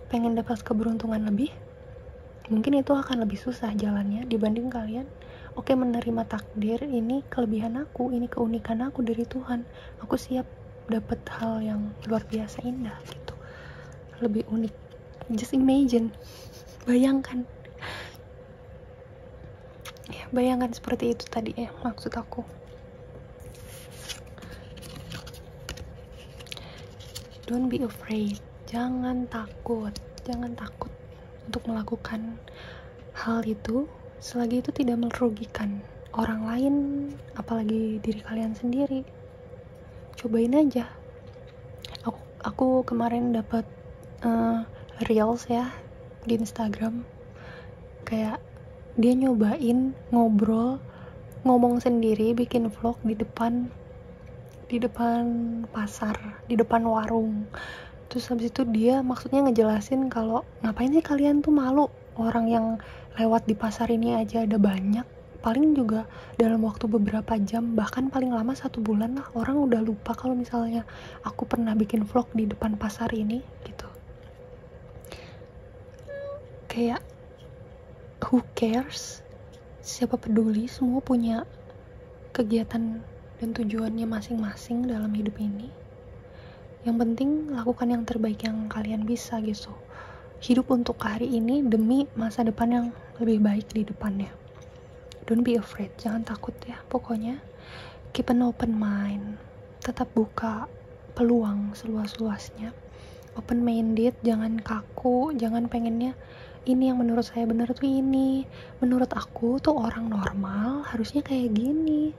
pengen dapat keberuntungan lebih, mungkin itu akan lebih susah jalannya dibanding kalian menerima takdir, ini kelebihan aku, ini keunikan aku dari Tuhan, aku siap dapat hal yang luar biasa indah gitu, lebih unik. Just imagine, bayangkan ya, bayangkan seperti itu tadi ya maksud aku. Don't be afraid, jangan takut untuk melakukan hal itu selagi itu tidak merugikan orang lain, apalagi diri kalian sendiri. Cobain aja. Aku kemarin dapat reels ya di Instagram, kayak dia nyobain ngomong sendiri, bikin vlog di depan pasar, di depan warung. Terus habis itu dia maksudnya ngejelasin kalau ngapain sih kalian tuh malu, orang yang lewat di pasar ini aja ada banyak, paling juga dalam waktu beberapa jam, bahkan paling lama 1 bulan lah, orang udah lupa kalau misalnya aku pernah bikin vlog di depan pasar ini gitu. Kayak who cares, siapa peduli, semua punya kegiatan dan tujuannya masing-masing dalam hidup ini. Yang penting lakukan yang terbaik yang kalian bisa gitu. Hidup untuk hari ini demi masa depan yang lebih baik di depannya. Don't be afraid, jangan takut ya. Pokoknya keep an open mind, tetap buka peluang seluas-luasnya. Open minded, jangan kaku, jangan pengennya ini yang menurut saya benar tuh ini, menurut aku tuh orang normal harusnya kayak gini.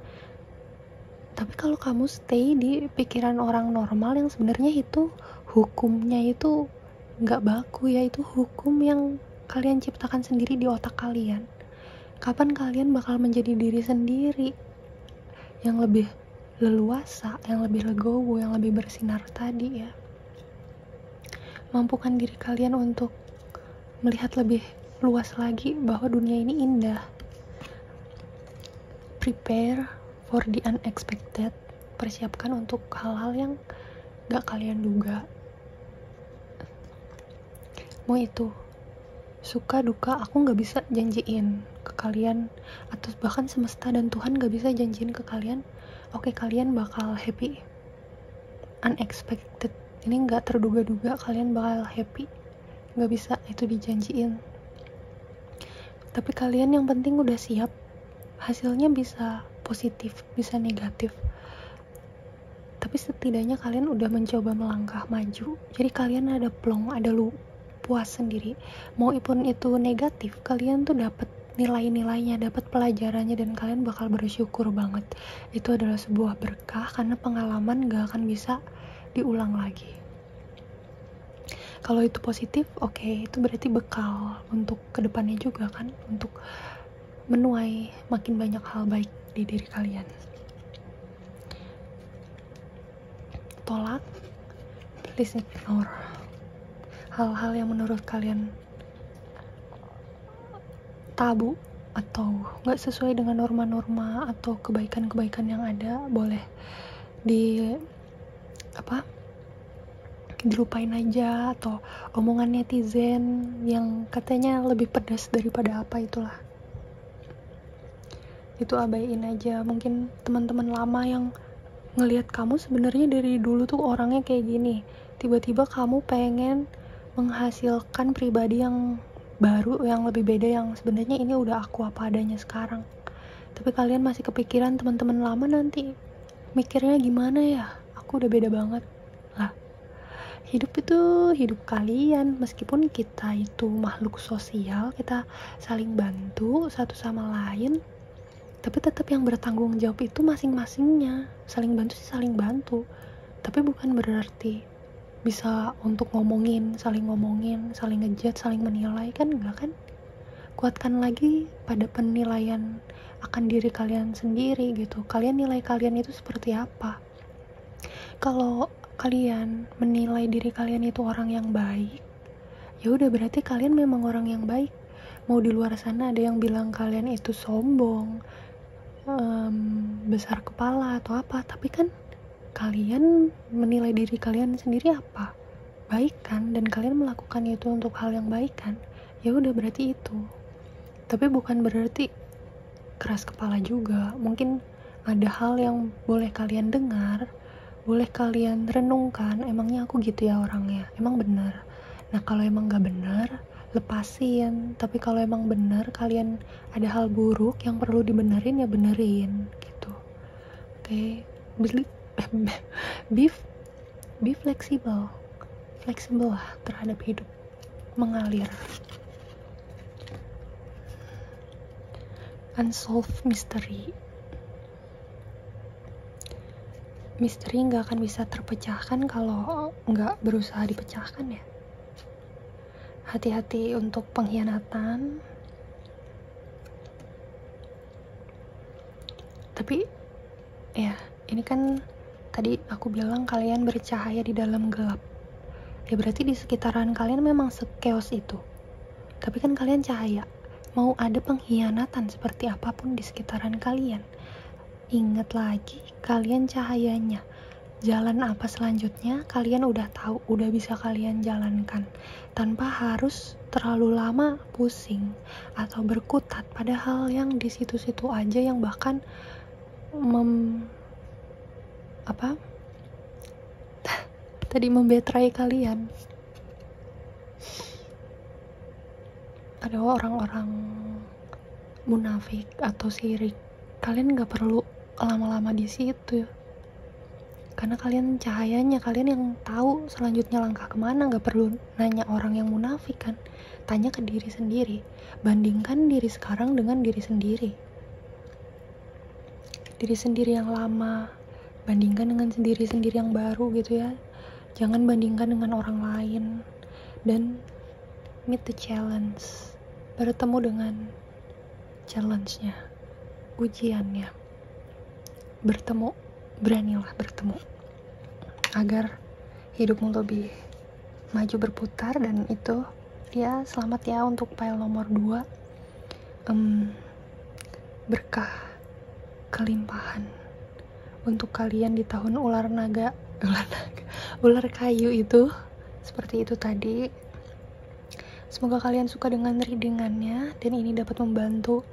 Tapi kalau kamu stay di pikiran orang normal yang sebenarnya itu hukumnya itu nggak baku ya, itu hukum yang kalian ciptakan sendiri di otak kalian. Kapan kalian bakal menjadi diri sendiri yang lebih leluasa, yang lebih legowo, yang lebih bersinar tadi ya. Mampukan diri kalian untuk melihat lebih luas lagi bahwa dunia ini indah. Prepare for the unexpected, persiapkan untuk hal-hal yang gak kalian duga. Mau itu suka duka, aku gak bisa janjiin ke kalian, atau bahkan semesta dan Tuhan gak bisa janjiin ke kalian oke, kalian bakal happy. Unexpected, ini gak terduga-duga kalian bakal happy, gak bisa itu dijanjiin. Tapi kalian yang penting udah siap, hasilnya bisa positif, bisa negatif, tapi setidaknya kalian udah mencoba melangkah maju. Jadi kalian ada plong, ada puas sendiri. Mau pun itu negatif, kalian tuh dapat nilai-nilainya, dapat pelajarannya, dan kalian bakal bersyukur banget. Itu adalah sebuah berkah karena pengalaman gak akan bisa diulang lagi. Kalau itu positif, oke, itu berarti bekal untuk kedepannya juga kan, untuk menuai makin banyak hal baik di diri kalian. Tolak, please ignore hal-hal yang menurut kalian tabu atau gak sesuai dengan norma-norma atau kebaikan-kebaikan yang ada. Boleh dilupain aja, atau omongan netizen yang katanya lebih pedas daripada apa itulah, itu abaiin aja. Mungkin teman-teman lama yang ngelihat kamu sebenarnya dari dulu tuh orangnya kayak gini, tiba-tiba kamu pengen menghasilkan pribadi yang baru, yang lebih beda, yang sebenarnya ini udah aku apa adanya sekarang, tapi kalian masih kepikiran teman-teman lama nanti mikirnya gimana ya, aku udah beda banget lah. Hidup itu hidup kalian, meskipun kita itu makhluk sosial, kita saling bantu satu sama lain, tapi tetap yang bertanggung jawab itu masing-masingnya. Saling bantu sih saling bantu, tapi bukan berarti bisa untuk saling ngomongin, saling ngejat, saling menilai, kan enggak kan. Kuatkan lagi pada penilaian akan diri kalian sendiri gitu. Kalian nilai kalian itu seperti apa? Kalau kalian menilai diri kalian itu orang yang baik, ya udah berarti kalian memang orang yang baik. Mau di luar sana ada yang bilang kalian itu sombong, besar kepala atau apa, tapi kan kalian menilai diri kalian sendiri apa? Baik kan? Dan kalian melakukan itu untuk hal yang baik kan? Ya udah, berarti itu. Tapi bukan berarti keras kepala juga. Mungkin ada hal yang boleh kalian dengar, boleh kalian renungkan, emangnya aku gitu ya orangnya, emang benar. Nah kalau emang gak benar, lepasin. Tapi kalau emang benar, kalian ada hal buruk yang perlu dibenerin, ya benerin gitu. Oke. Be fleksibel lah terhadap hidup, mengalir. Unsolved misteri nggak akan bisa terpecahkan kalau nggak berusaha dipecahkan ya. Hati-hati untuk pengkhianatan. Tapi ya, ini kan tadi aku bilang kalian bercahaya di dalam gelap. Ya berarti di sekitaran kalian memang sekeos itu. Tapi kan kalian cahaya. Mau ada pengkhianatan seperti apapun di sekitaran kalian, ingat lagi, kalian cahayanya. Jalan apa selanjutnya, kalian udah tahu, udah bisa kalian jalankan. Tanpa harus terlalu lama pusing atau berkutat pada hal yang di situ-situ aja, yang bahkan membetray kalian. Ada orang-orang munafik atau sirik, kalian gak perlu lama-lama di situ, karena kalian cahayanya, kalian yang tahu selanjutnya langkah kemana. Gak perlu nanya orang yang munafik kan, tanya ke diri sendiri. Bandingkan diri sekarang dengan diri sendiri yang lama, bandingkan dengan diri sendiri yang baru gitu ya. Jangan bandingkan dengan orang lain. Dan meet the challenge, bertemu dengan challenge-nya, ujiannya. Beranilah bertemu agar hidupmu lebih maju berputar. Dan itu ya, selamat ya untuk file nomor 2. Berkah kelimpahan untuk kalian di tahun ular kayu itu, seperti itu tadi. Semoga kalian suka dengan readingannya, dan ini dapat membantu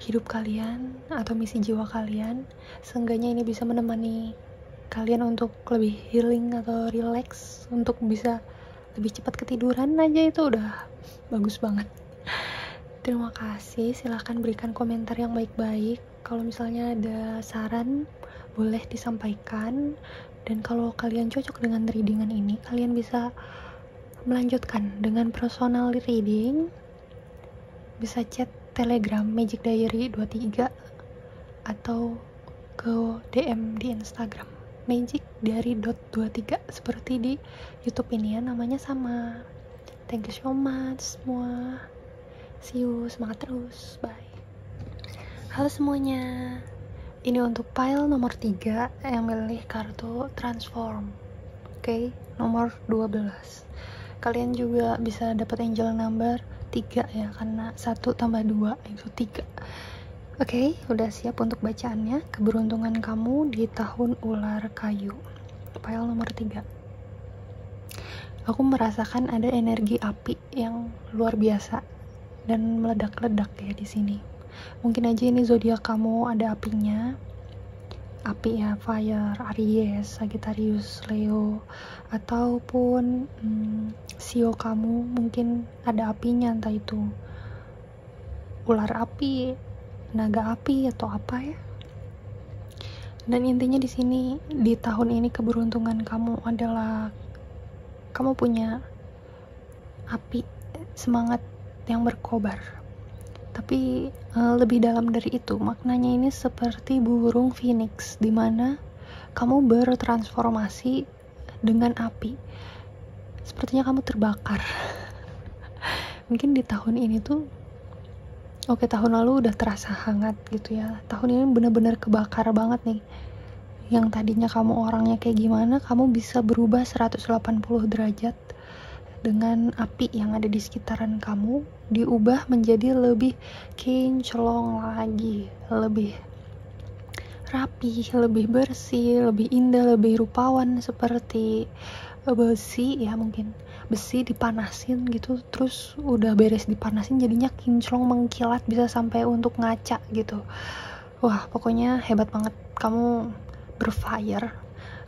hidup kalian atau misi jiwa kalian. Seenggaknya ini bisa menemani kalian untuk lebih healing atau relax, untuk bisa lebih cepat ketiduran aja, itu udah bagus banget. Terima kasih, silahkan berikan komentar yang baik-baik. Kalau misalnya ada saran, boleh disampaikan. Dan kalau kalian cocok dengan readingan ini, kalian bisa melanjutkan dengan personal reading. Bisa chat Telegram Magic Diary 23 atau ke DM di Instagram magic.diary.23 seperti di YouTube ini ya, namanya sama. Thank you so much semua. See you, semangat terus, bye. Halo semuanya, ini untuk file nomor 3 yang milih kartu transform. Oke, nomor 12. Kalian juga bisa dapat angel number 3 ya, karena 1 tambah 2 itu 3. Oke, udah siap untuk bacaannya. Keberuntungan kamu di tahun ular kayu, file nomor 3. Aku merasakan ada energi api yang luar biasa dan meledak-ledak ya di sini. Mungkin aja ini zodiak kamu ada apinya. Api ya, fire, Aries, Sagittarius, Leo, ataupun sio kamu mungkin ada apinya, entah itu ular api, naga api, atau apa ya. Dan intinya di sini, di tahun ini keberuntungan kamu adalah kamu punya api, semangat yang berkobar. Tapi lebih dalam dari itu, maknanya ini seperti burung phoenix, dimana kamu bertransformasi dengan api. Sepertinya kamu terbakar. Mungkin di tahun ini tuh, oke, tahun lalu udah terasa hangat gitu ya. Tahun ini benar-benar kebakar banget nih. Yang tadinya kamu orangnya kayak gimana, kamu bisa berubah 180 derajat dengan api yang ada di sekitaran kamu, diubah menjadi lebih kinclong lagi, lebih rapi, lebih bersih, lebih indah, lebih rupawan, seperti besi ya, mungkin besi dipanasin gitu, terus udah beres dipanasin jadinya kinclong, mengkilat, bisa sampai untuk ngaca gitu. Wah, pokoknya hebat banget, kamu berfire.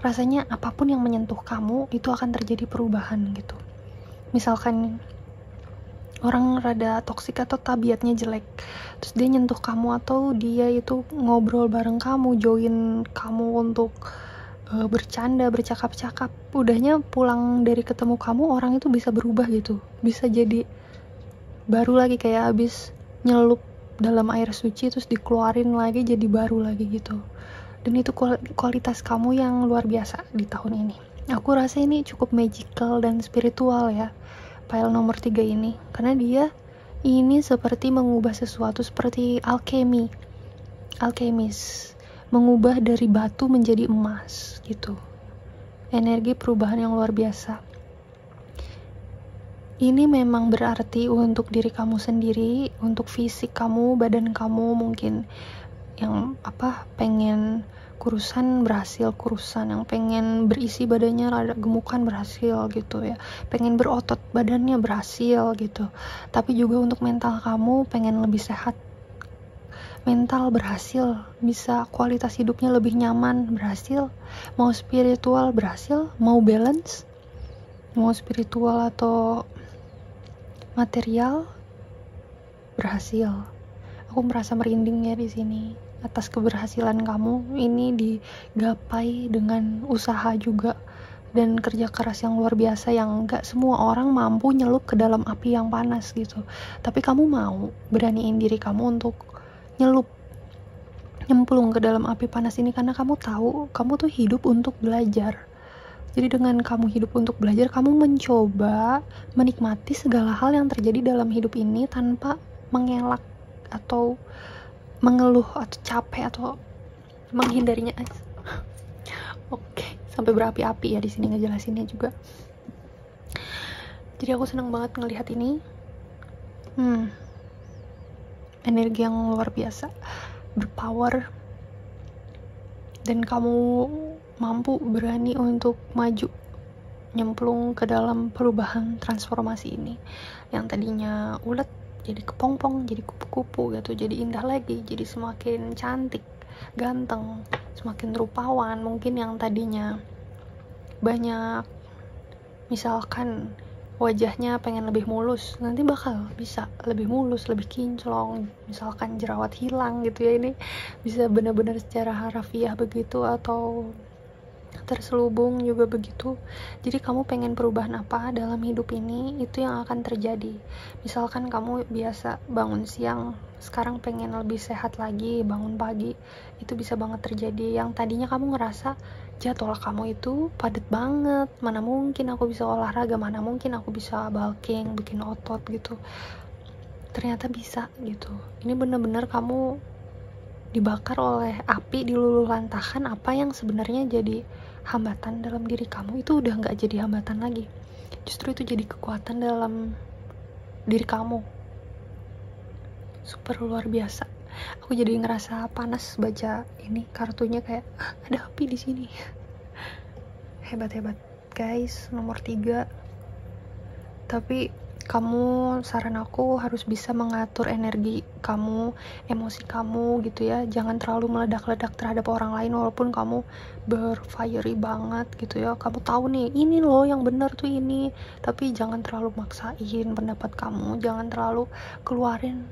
Rasanya apapun yang menyentuh kamu itu akan terjadi perubahan gitu. Misalkan orang rada toksik atau tabiatnya jelek, terus dia nyentuh kamu atau dia itu ngobrol bareng kamu, join kamu untuk bercanda, bercakap-cakap, udahnya pulang dari ketemu kamu orang itu bisa berubah gitu, bisa jadi baru lagi, kayak abis nyelup dalam air suci terus dikeluarin lagi jadi baru lagi gitu. Dan itu kualitas kamu yang luar biasa di tahun ini. Aku rasa ini cukup magical dan spiritual ya, file nomor 3 ini, karena dia ini seperti mengubah sesuatu, seperti alkemis, mengubah dari batu menjadi emas gitu. Energi perubahan yang luar biasa. Ini memang berarti untuk diri kamu sendiri, untuk fisik kamu, badan kamu mungkin yang pengen kurusan berhasil kurusan, yang pengen berisi badannya rada gemukan berhasil gitu ya, pengen berotot badannya berhasil gitu. Tapi juga untuk mental kamu, pengen lebih sehat, mental berhasil, bisa kualitas hidupnya lebih nyaman berhasil, mau spiritual berhasil, mau balance, mau spiritual atau material berhasil. Aku merasa merinding ya di sini atas keberhasilan kamu. Ini digapai dengan usaha juga dan kerja keras yang luar biasa, yang gak semua orang mampu nyelup ke dalam api yang panas gitu. Tapi kamu mau beraniin diri kamu untuk nyemplung ke dalam api panas ini karena kamu tahu kamu tuh hidup untuk belajar. Jadi dengan kamu hidup untuk belajar, kamu mencoba menikmati segala hal yang terjadi dalam hidup ini tanpa mengelak atau mengeluh atau capek atau menghindarinya. Oke, sampai berapi-api ya di sini ngejelasinnya juga. Jadi aku senang banget ngelihat ini. Energi yang luar biasa, berpower, dan kamu mampu berani untuk maju, nyemplung ke dalam perubahan transformasi ini. Yang tadinya ulet jadi kepompong, jadi kupu-kupu gitu, jadi indah lagi, jadi semakin cantik, ganteng, semakin rupawan. Mungkin yang tadinya banyak, misalkan wajahnya pengen lebih mulus, nanti bakal bisa lebih mulus, lebih kinclong. Misalkan jerawat hilang gitu ya, ini bisa benar-benar secara harafiah begitu, atau terselubung juga begitu. Jadi kamu pengen perubahan apa dalam hidup ini, itu yang akan terjadi. Misalkan kamu biasa bangun siang, sekarang pengen lebih sehat lagi, bangun pagi, itu bisa banget terjadi. Yang tadinya kamu ngerasa jadwal kamu itu padat banget, mana mungkin aku bisa olahraga, mana mungkin aku bisa bulking, bikin otot gitu, ternyata bisa gitu. Ini bener-bener kamu dibakar oleh api, diluluhlantahkan. Apa yang sebenarnya jadi hambatan dalam diri kamu itu udah gak jadi hambatan lagi, justru itu jadi kekuatan dalam diri kamu. Super luar biasa. Aku jadi ngerasa panas baca ini kartunya, kayak ada api di sini. Hebat guys, nomor 3. Tapi kamu, saran aku harus bisa mengatur energi kamu, emosi kamu gitu ya. Jangan terlalu meledak-ledak terhadap orang lain walaupun kamu berfiery banget gitu ya. Kamu tahu nih, ini loh yang benar tuh ini. Tapi jangan terlalu maksain pendapat kamu. Jangan terlalu keluarin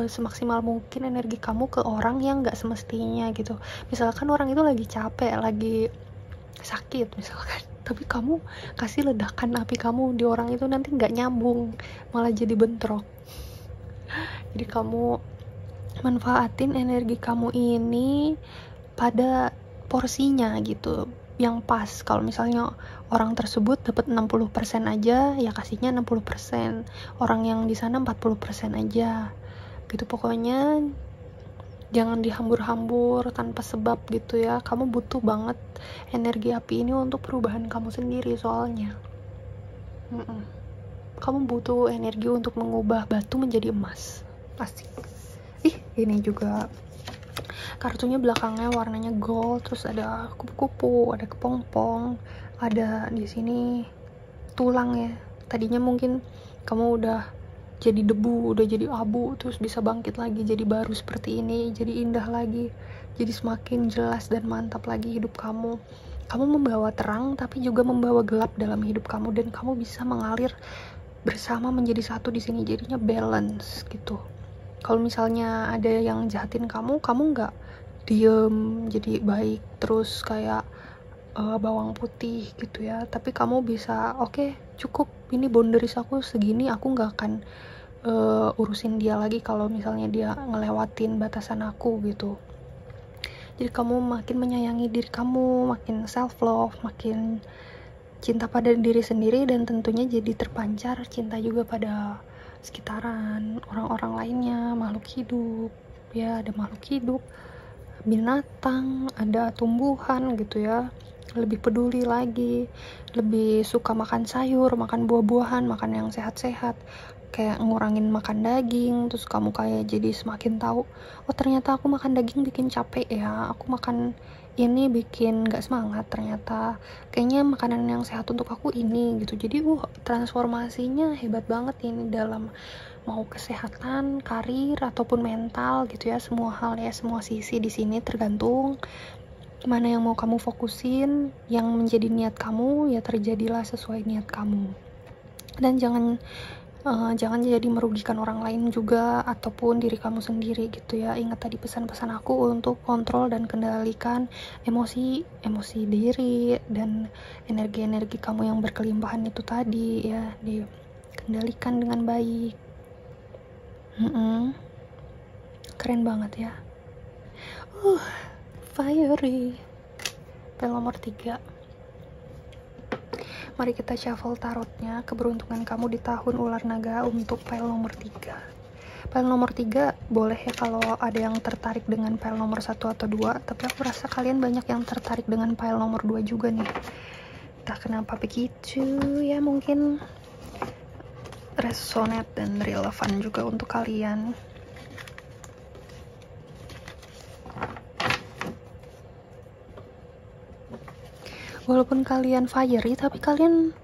semaksimal mungkin energi kamu ke orang yang gak semestinya gitu. Misalkan orang itu lagi capek, lagi sakit misalkan, tapi kamu kasih ledakan api kamu di orang itu, nanti nggak nyambung, malah jadi bentrok. Jadi kamu manfaatin energi kamu ini pada porsinya gitu, yang pas. Kalau misalnya orang tersebut dapat 60% aja, ya kasihnya 60%. Orang yang di sana 40% aja gitu. Pokoknya jangan dihambur-hambur tanpa sebab gitu ya. Kamu butuh banget energi api ini untuk perubahan kamu sendiri soalnya. Kamu butuh energi untuk mengubah batu menjadi emas. Pasti. Ini juga kartunya belakangnya warnanya gold, terus ada kupu-kupu, ada kepompong, ada di sini tulang ya. Tadinya mungkin kamu udah jadi debu, udah jadi abu, terus bisa bangkit lagi jadi baru seperti ini, jadi indah lagi, jadi semakin jelas dan mantap lagi hidup kamu. Kamu membawa terang tapi juga membawa gelap dalam hidup kamu, dan kamu bisa mengalir bersama menjadi satu di sini, jadinya balance gitu. Kalau misalnya ada yang jahatin kamu nggak diem jadi baik terus kayak bawang putih gitu ya, tapi kamu bisa oke, cukup, ini boundaries aku segini, aku nggak akan urusin dia lagi kalau misalnya dia ngelewatin batasan aku gitu. Jadi kamu makin menyayangi diri kamu, makin self love, makin cinta pada diri sendiri, dan tentunya jadi terpancar cinta juga pada sekitaran, orang-orang lainnya, makhluk hidup ya, ada makhluk hidup, binatang, ada tumbuhan gitu ya, lebih peduli lagi, lebih suka makan sayur, makan buah-buahan, makan yang sehat-sehat, kayak ngurangin makan daging. Terus kamu kayak jadi semakin tahu, oh ternyata aku makan daging bikin capek ya, aku makan ini bikin gak semangat, ternyata kayaknya makanan yang sehat untuk aku ini gitu. Jadi transformasinya hebat banget ini dalam mau kesehatan, karir, ataupun mental gitu ya, semua hal ya, semua sisi di sini tergantung mana yang mau kamu fokusin, yang menjadi niat kamu ya terjadilah sesuai niat kamu. Dan jangan jadi merugikan orang lain juga ataupun diri kamu sendiri gitu ya. Ingat tadi pesan-pesan aku untuk kontrol dan kendalikan emosi diri dan energi-energi kamu yang berkelimpahan itu tadi ya, dikendalikan dengan baik. Keren banget ya. Fiery. Pel nomor 3. Mari kita shuffle tarotnya, keberuntungan kamu di tahun ular naga untuk pel nomor 3. Pel nomor 3 boleh ya kalau ada yang tertarik dengan pel nomor 1 atau 2, tapi aku rasa kalian banyak yang tertarik dengan pel nomor 2 juga nih. Entah kenapa begitu ya, mungkin resonate dan relevan juga untuk kalian. Walaupun kalian fiery, tapi kalian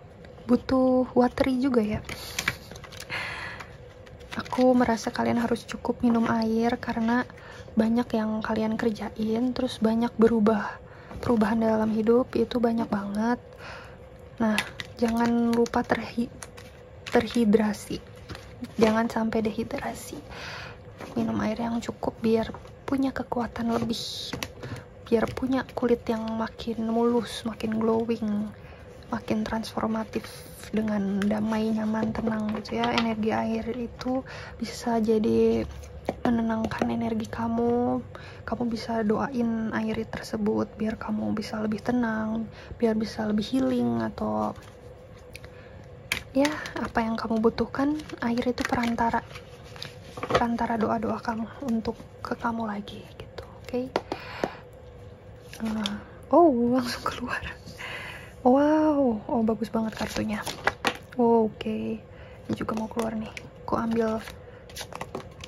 butuh watery juga ya. Aku merasa kalian harus cukup minum air karena banyak yang kalian kerjain, terus banyak perubahan dalam hidup itu banyak banget. Nah, jangan lupa terhidrasi. Jangan sampai dehidrasi. Minum air yang cukup biar punya kekuatan lebih, biar punya kulit yang makin mulus, makin glowing, makin transformatif, dengan damai, nyaman, tenang gitu ya. Energi air itu bisa jadi menenangkan energi kamu. Kamu bisa doain air tersebut biar kamu bisa lebih tenang, biar bisa lebih healing, atau ya apa yang kamu butuhkan. Air itu perantara doa-doa kamu untuk ke kamu lagi gitu. Oke. Langsung keluar. Wow, bagus banget kartunya. Oke. Ini juga mau keluar nih. Aku ambil.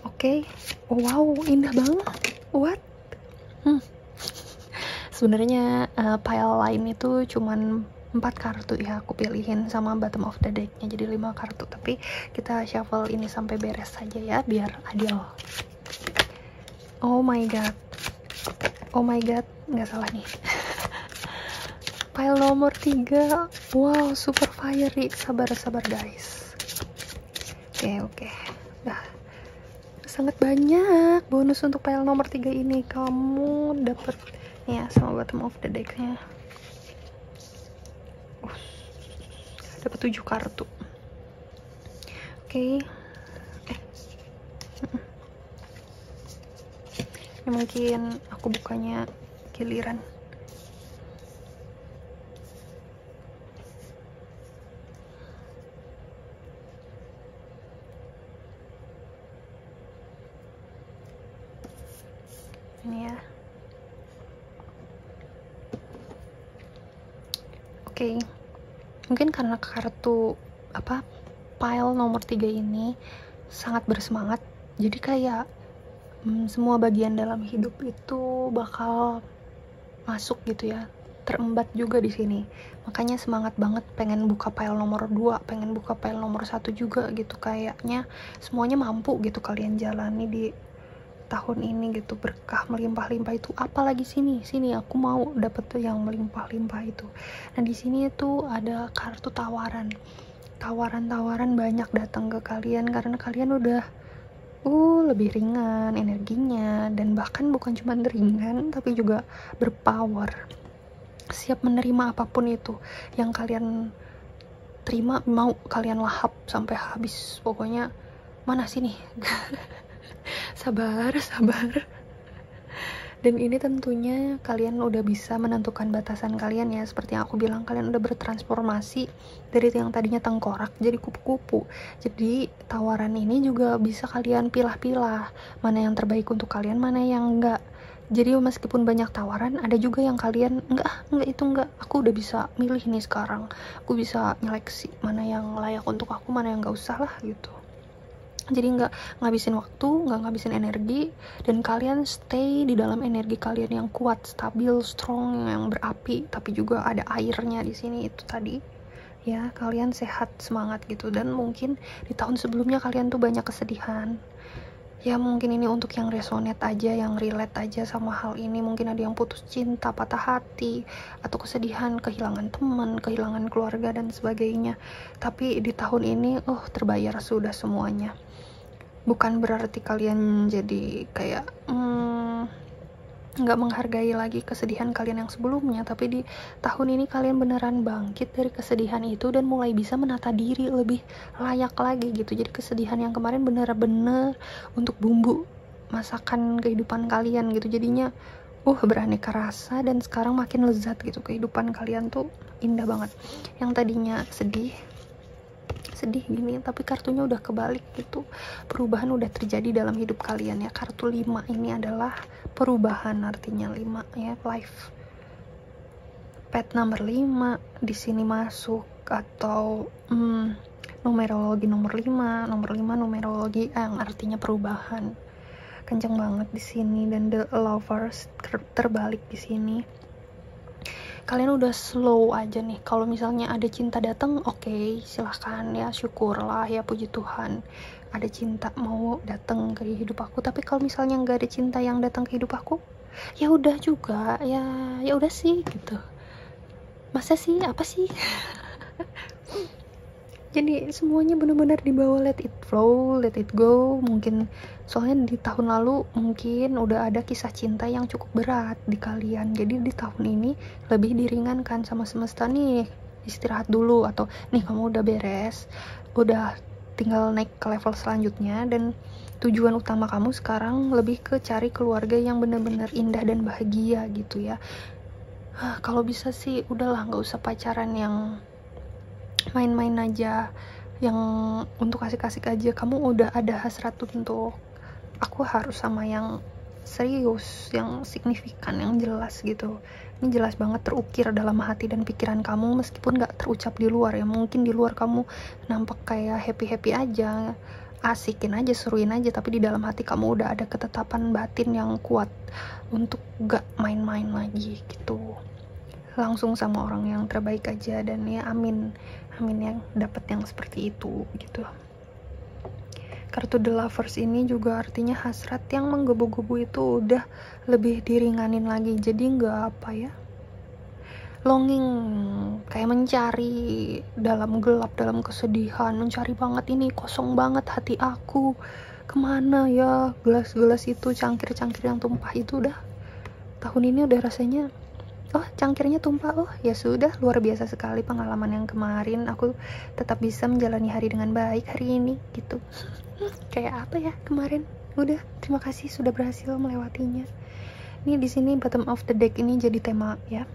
Oke. Wow, indah banget. What? Sebenarnya pile lain itu cuman 4 kartu ya aku pilihin sama bottom of the decknya, jadi 5 kartu, tapi kita shuffle ini sampai beres saja ya biar adil. Oh my god, nggak salah nih. Pile nomor 3, wow, super fiery. Sabar guys. Oke. Dah, sangat banyak bonus untuk pile nomor 3 ini. Kamu dapet ya sama bottom of the decknya. Dapat 7 kartu. Oke. Ini mungkin aku bukanya giliran. Ini ya. Oke. Mungkin karena kartu pile nomor 3 ini sangat bersemangat, jadi kayak semua bagian dalam hidup itu bakal masuk gitu ya, terembat juga di sini. Makanya semangat banget pengen buka file nomor 2, pengen buka file nomor 1 juga gitu. Kayaknya semuanya mampu gitu kalian jalani di tahun ini gitu. Berkah melimpah-limpah itu apalagi sini aku mau dapet tuh yang melimpah-limpah itu. Nah di sini tuh ada kartu tawaran banyak datang ke kalian karena kalian udah lebih ringan energinya, dan bahkan bukan cuma ringan tapi juga berpower, siap menerima apapun itu yang kalian terima, mau kalian lahap sampai habis. Pokoknya mana sini sabar. Dan ini tentunya kalian udah bisa menentukan batasan kalian ya. Seperti yang aku bilang, kalian udah bertransformasi dari yang tadinya tengkorak jadi kupu-kupu. Jadi tawaran ini juga bisa kalian pilah-pilah mana yang terbaik untuk kalian, mana yang enggak. Jadi meskipun banyak tawaran, ada juga yang kalian enggak, aku udah bisa milih nih sekarang. Aku bisa nyeleksi mana yang layak untuk aku, mana yang enggak usah lah gitu. Jadi nggak ngabisin waktu, nggak ngabisin energi, dan kalian stay di dalam energi kalian yang kuat, stabil, strong, yang berapi, tapi juga ada airnya di sini itu tadi. Ya, kalian sehat, semangat gitu. Dan mungkin di tahun sebelumnya kalian tuh banyak kesedihan. Ya mungkin ini untuk yang resonate aja, yang relate aja sama hal ini. Mungkin ada yang putus cinta, patah hati, atau kesedihan, kehilangan teman, kehilangan keluarga, dan sebagainya. Tapi di tahun ini, terbayar sudah semuanya. Bukan berarti kalian jadi kayak nggak menghargai lagi kesedihan kalian yang sebelumnya, tapi di tahun ini kalian beneran bangkit dari kesedihan itu dan mulai bisa menata diri lebih layak lagi gitu. Jadi kesedihan yang kemarin bener-bener untuk bumbu masakan kehidupan kalian gitu, jadinya beraneka rasa, dan sekarang makin lezat gitu. Kehidupan kalian tuh indah banget. Yang tadinya sedih gini, tapi kartunya udah kebalik gitu. Perubahan udah terjadi dalam hidup kalian ya. Kartu 5 ini adalah perubahan, artinya 5 ya, life. Pet number 5 di sini masuk, atau numerologi nomor 5 numerologi yang artinya perubahan. Kenceng banget di sini. Dan the lovers terbalik di sini. Kalian udah slow aja nih. Kalau misalnya ada cinta datang, oke, silahkan ya, syukurlah ya, puji Tuhan ada cinta mau datang ke hidup aku. Tapi kalau misalnya nggak ada cinta yang datang ke hidup aku, ya udah juga, ya udah sih gitu. Masa sih, apa sih? Jadi semuanya benar-benar dibawa, let it flow, let it go. Mungkin soalnya di tahun lalu mungkin udah ada kisah cinta yang cukup berat di kalian. Jadi di tahun ini lebih diringankan sama semesta nih. Istirahat dulu, atau nih kamu udah beres, udah tinggal naik ke level selanjutnya, dan tujuan utama kamu sekarang lebih ke cari keluarga yang benar-benar indah dan bahagia gitu ya. Kalau bisa sih udahlah, nggak usah pacaran yang main-main aja, yang untuk asik-asik aja. Kamu udah ada hasrat untuk aku harus sama yang serius, yang signifikan, yang jelas gitu. Ini jelas banget terukir dalam hati dan pikiran kamu, meskipun gak terucap di luar ya. Mungkin di luar kamu nampak kayak happy-happy aja, asikin aja, seruin aja, tapi di dalam hati kamu udah ada ketetapan batin yang kuat untuk gak main-main lagi gitu. Langsung sama orang yang terbaik aja, dan ya amin yang dapat yang seperti itu gitu. Kartu The Lovers ini juga artinya hasrat yang menggebu-gebu itu udah lebih diringanin lagi. Jadi nggak longing, kayak mencari dalam gelap, dalam kesedihan, mencari banget ini, kosong banget hati aku, kemana ya gelas-gelas itu, cangkir-cangkir yang tumpah itu. Udah tahun ini udah rasanya cangkirnya tumpah, ya sudah, luar biasa sekali pengalaman yang kemarin. Aku tetap bisa menjalani hari dengan baik hari ini gitu. Kayak apa ya kemarin, udah, terima kasih sudah berhasil melewatinya. Ini di sini bottom of the deck ini jadi tema ya.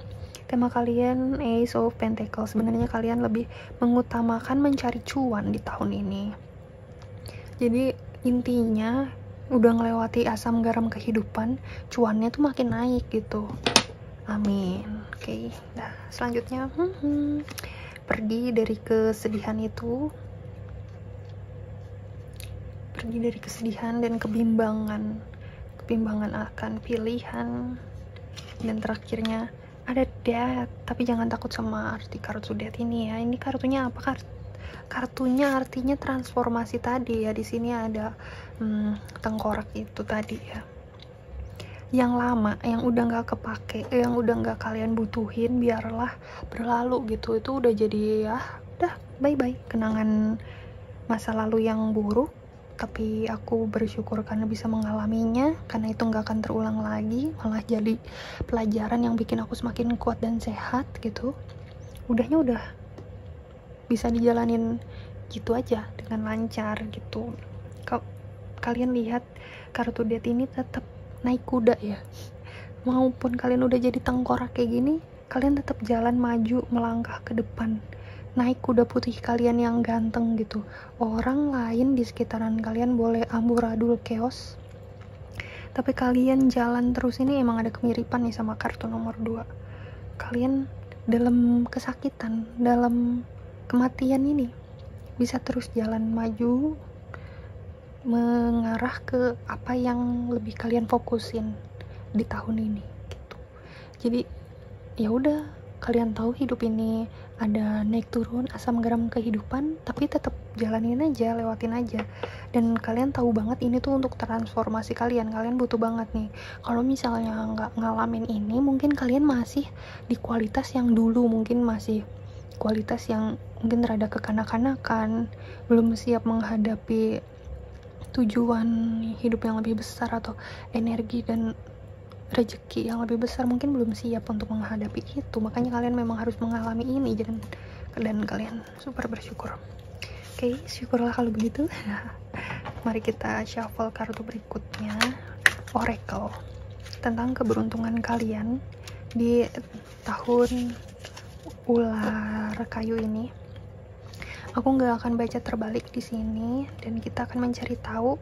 Tema kalian Ace of Pentacles. Sebenarnya kalian lebih mengutamakan mencari cuan di tahun ini. Jadi intinya udah ngelewati asam garam kehidupan, cuannya tuh makin naik gitu. Amin. Oke. Nah, selanjutnya pergi dari kesedihan itu. Pergi dari kesedihan dan kebimbangan. pertimbangan akan pilihan, dan terakhirnya ada death. Tapi jangan takut sama arti kartu death ini ya. Ini kartunya apa? Kartunya artinya transformasi tadi ya. Di sini ada tengkorak itu tadi ya, yang lama, yang udah nggak kepake, yang udah nggak kalian butuhin, biarlah berlalu gitu. Itu udah jadi ya udah bye bye kenangan masa lalu yang buruk. Tapi aku bersyukur karena bisa mengalaminya, karena itu nggak akan terulang lagi, malah jadi pelajaran yang bikin aku semakin kuat dan sehat gitu. Udahnya udah bisa dijalanin gitu aja dengan lancar gitu. Kalian lihat kartu death ini tetap naik kuda ya, maupun kalian udah jadi tengkorak kayak gini, kalian tetap jalan maju, melangkah ke depan, naik kuda putih kalian yang ganteng gitu. Orang lain di sekitaran kalian boleh amburadul chaos, tapi kalian jalan terus. Ini emang ada kemiripan nih sama kartu nomor 2. Kalian dalam kesakitan, dalam kematian ini bisa terus jalan maju, mengarah ke apa yang lebih kalian fokusin di tahun ini gitu. Jadi ya udah, kalian tahu hidup ini ada naik turun, asam garam kehidupan, tapi tetap jalanin aja, lewatin aja. Dan kalian tahu banget ini tuh untuk transformasi kalian butuh banget nih. Kalau misalnya nggak ngalamin ini, mungkin kalian masih di kualitas yang dulu, mungkin masih kualitas yang mungkin rada kekanak-kanakan, belum siap menghadapi tujuan hidup yang lebih besar atau energi dan rezeki yang lebih besar, mungkin belum siap untuk menghadapi itu. Makanya kalian memang harus mengalami ini, dan kalian super bersyukur. Oke, syukurlah kalau begitu. Mari kita shuffle kartu berikutnya, Oracle, tentang keberuntungan kalian di tahun ular kayu ini. Aku nggak akan baca terbalik di sini, dan kita akan mencari tahu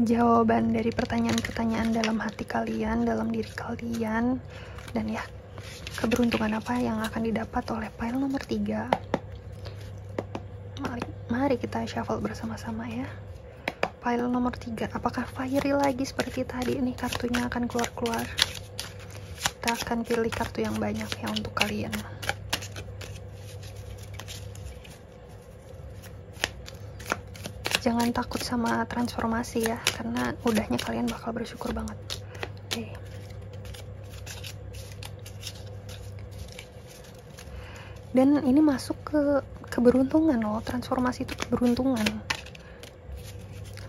jawaban dari pertanyaan-pertanyaan dalam hati kalian, dalam diri kalian, dan ya, keberuntungan apa yang akan didapat oleh pile nomor 3. Mari kita shuffle bersama-sama ya. Pile nomor 3, apakah fiery lagi seperti tadi? Ini kartunya akan keluar-keluar. Kita akan pilih kartu yang banyak ya untuk kalian. Jangan takut sama transformasi ya, karena udahnya kalian bakal bersyukur banget. Oke. Dan ini masuk ke keberuntungan loh, transformasi itu keberuntungan.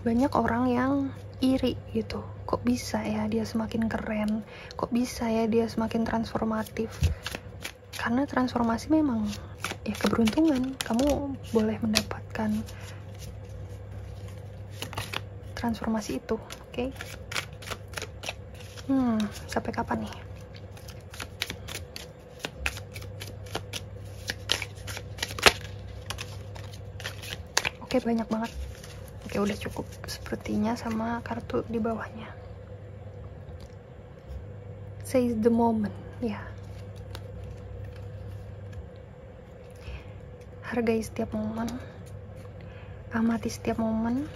Banyak orang yang iri gitu, kok bisa ya dia semakin keren, kok bisa ya dia semakin transformatif. Karena transformasi memang ya keberuntungan, kamu boleh mendapatkan transformasi itu. Oke. Sampai kapan nih? Oke, banyak banget. Oke, udah cukup sepertinya sama kartu di bawahnya. Seize the moment, ya. Hargai setiap momen, amati setiap momen.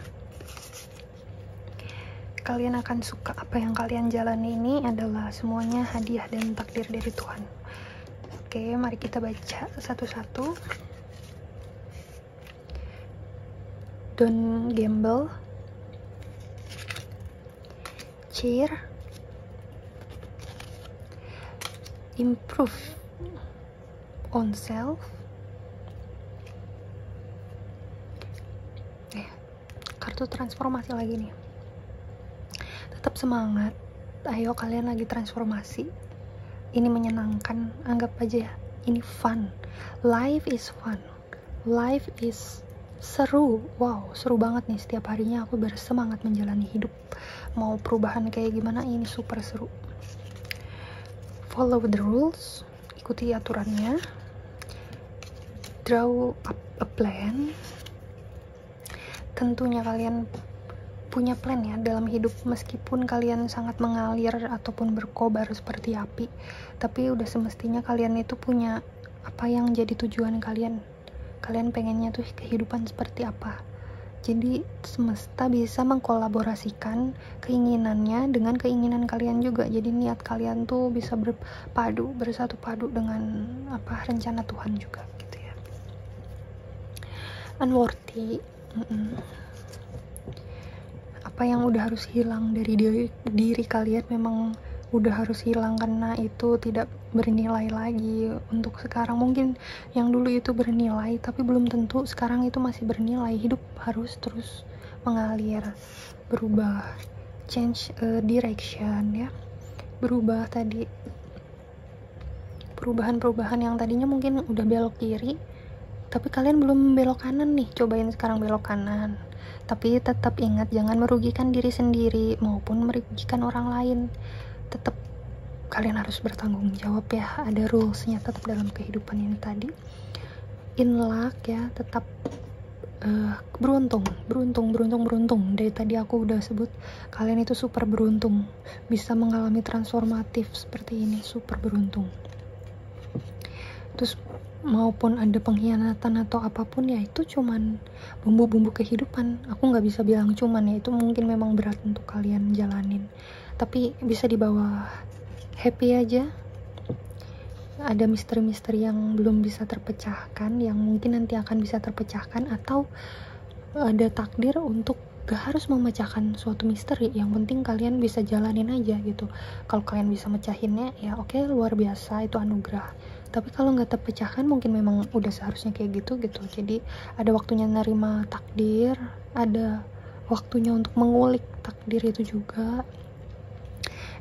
Kalian akan suka apa yang kalian jalani. Ini adalah semuanya hadiah dan takdir dari Tuhan. Oke, mari kita baca satu-satu. Don't gamble, cheer, improve on self, kartu transformasi lagi nih. Tetap semangat, ayo kalian lagi transformasi. Ini menyenangkan, anggap aja ya, ini fun. Life is fun, life is seru. Wow, seru banget nih, setiap harinya aku bersemangat menjalani hidup. Mau perubahan kayak gimana, ini super seru. Follow the rules, ikuti aturannya. Draw up a plan. Tentunya kalian punya plan ya dalam hidup, meskipun kalian sangat mengalir ataupun berkobar seperti api, tapi udah semestinya kalian itu punya apa yang jadi tujuan kalian. Kalian pengennya tuh kehidupan seperti apa, Jadi semesta bisa mengkolaborasikan keinginannya dengan keinginan kalian juga. Jadi niat kalian tuh bisa bersatu padu dengan rencana Tuhan juga gitu ya. Unworthy. Apa yang udah harus hilang dari diri kalian memang udah harus hilang, karena itu tidak bernilai lagi untuk sekarang. Mungkin yang dulu itu bernilai, tapi belum tentu sekarang itu masih bernilai. Hidup harus terus mengalir, berubah, change direction ya, berubah tadi. Perubahan yang tadinya mungkin udah belok kiri, tapi kalian belum belok kanan nih, cobain sekarang belok kanan. Tapi tetap ingat, jangan merugikan diri sendiri maupun merugikan orang lain. Tetap kalian harus bertanggung jawab ya, ada rulesnya tetap dalam kehidupan ini tadi. In luck ya, tetap beruntung. Dari tadi aku udah sebut kalian itu super beruntung, bisa mengalami transformatif seperti ini, super beruntung. Terus maupun ada pengkhianatan atau apapun ya, itu cuman bumbu-bumbu kehidupan. Aku nggak bisa bilang cuman ya, itu mungkin memang berat untuk kalian jalanin, tapi bisa dibawa happy aja. Ada misteri-misteri yang belum bisa terpecahkan, yang mungkin nanti akan bisa terpecahkan, atau ada takdir untuk gak harus memecahkan suatu misteri. Yang penting kalian bisa jalanin aja gitu. Kalau kalian bisa mecahinnya ya oke, luar biasa, itu anugerah. Tapi kalau nggak terpecahkan mungkin memang udah seharusnya kayak gitu. Jadi ada waktunya nerima takdir, ada waktunya untuk mengulik takdir itu juga.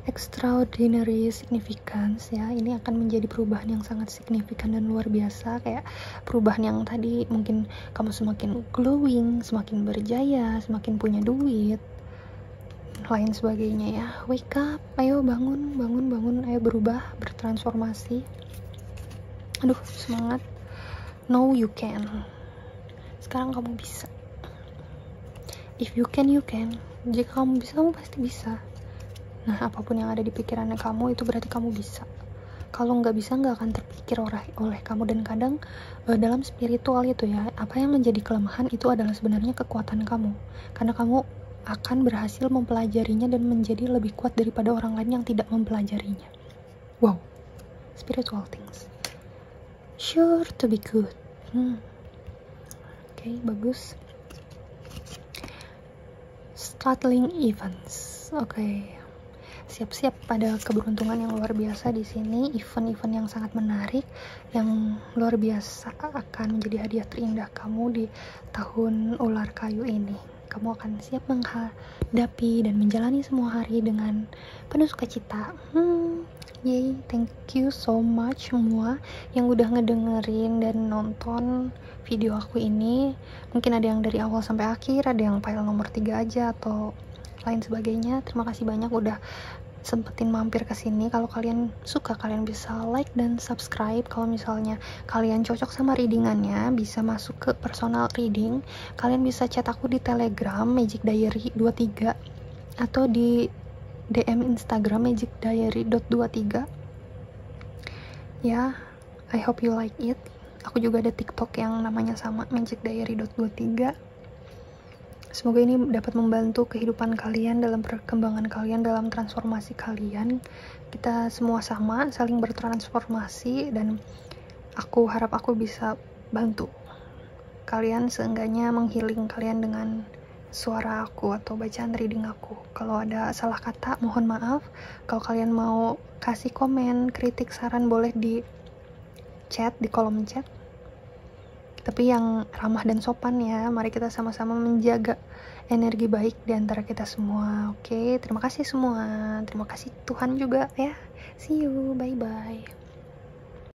Extraordinary significance ya, ini akan menjadi perubahan yang sangat signifikan dan luar biasa. Kayak perubahan yang tadi mungkin kamu semakin glowing, semakin berjaya, semakin punya duit, lain sebagainya ya. Wake up, ayo bangun, ayo berubah, bertransformasi. Aduh, semangat. No, you can. Sekarang kamu bisa. If you can, you can. Jika kamu bisa, kamu pasti bisa. Nah, apapun yang ada di pikirannya kamu, itu berarti kamu bisa. Kalau nggak bisa, nggak akan terpikir oleh kamu. Dan kadang dalam spiritual itu ya, apa yang menjadi kelemahan itu adalah sebenarnya kekuatan kamu. Karena kamu akan berhasil mempelajarinya dan menjadi lebih kuat daripada orang lain yang tidak mempelajarinya. Wow, spiritual things sure to be good. Oke, bagus. Startling events. Oke. Siap-siap pada keberuntungan yang luar biasa di sini, event-event yang sangat menarik, yang luar biasa akan menjadi hadiah terindah kamu di tahun ular kayu ini. Kamu akan siap menghadapi dan menjalani semua hari dengan penuh sukacita. Yay, thank you so much semua yang udah ngedengerin dan nonton video aku ini. Mungkin ada yang dari awal sampai akhir, ada yang file nomor 3 aja atau lain sebagainya. Terima kasih banyak udah sempetin mampir ke sini. Kalau kalian suka, kalian bisa like dan subscribe. Kalau misalnya kalian cocok sama readingannya, bisa masuk ke personal reading. Kalian bisa chat aku di Telegram Magic Diary 23 atau di DM Instagram magicdiary.23 ya. I hope you like it. Aku juga ada TikTok yang namanya sama, magicdiary.23. Semoga ini dapat membantu kehidupan kalian, dalam perkembangan kalian, dalam transformasi kalian. Kita semua sama, saling bertransformasi, dan aku harap aku bisa bantu kalian, seenggaknya menghealing kalian dengan suara aku atau bacaan reading aku. Kalau ada salah kata, mohon maaf. Kalau kalian mau kasih komen, kritik, saran, boleh di chat, di kolom chat. Tapi yang ramah dan sopan ya. Mari kita sama-sama menjaga energi baik di antara kita semua. Oke, terima kasih semua. Terima kasih Tuhan juga ya. See you, bye-bye.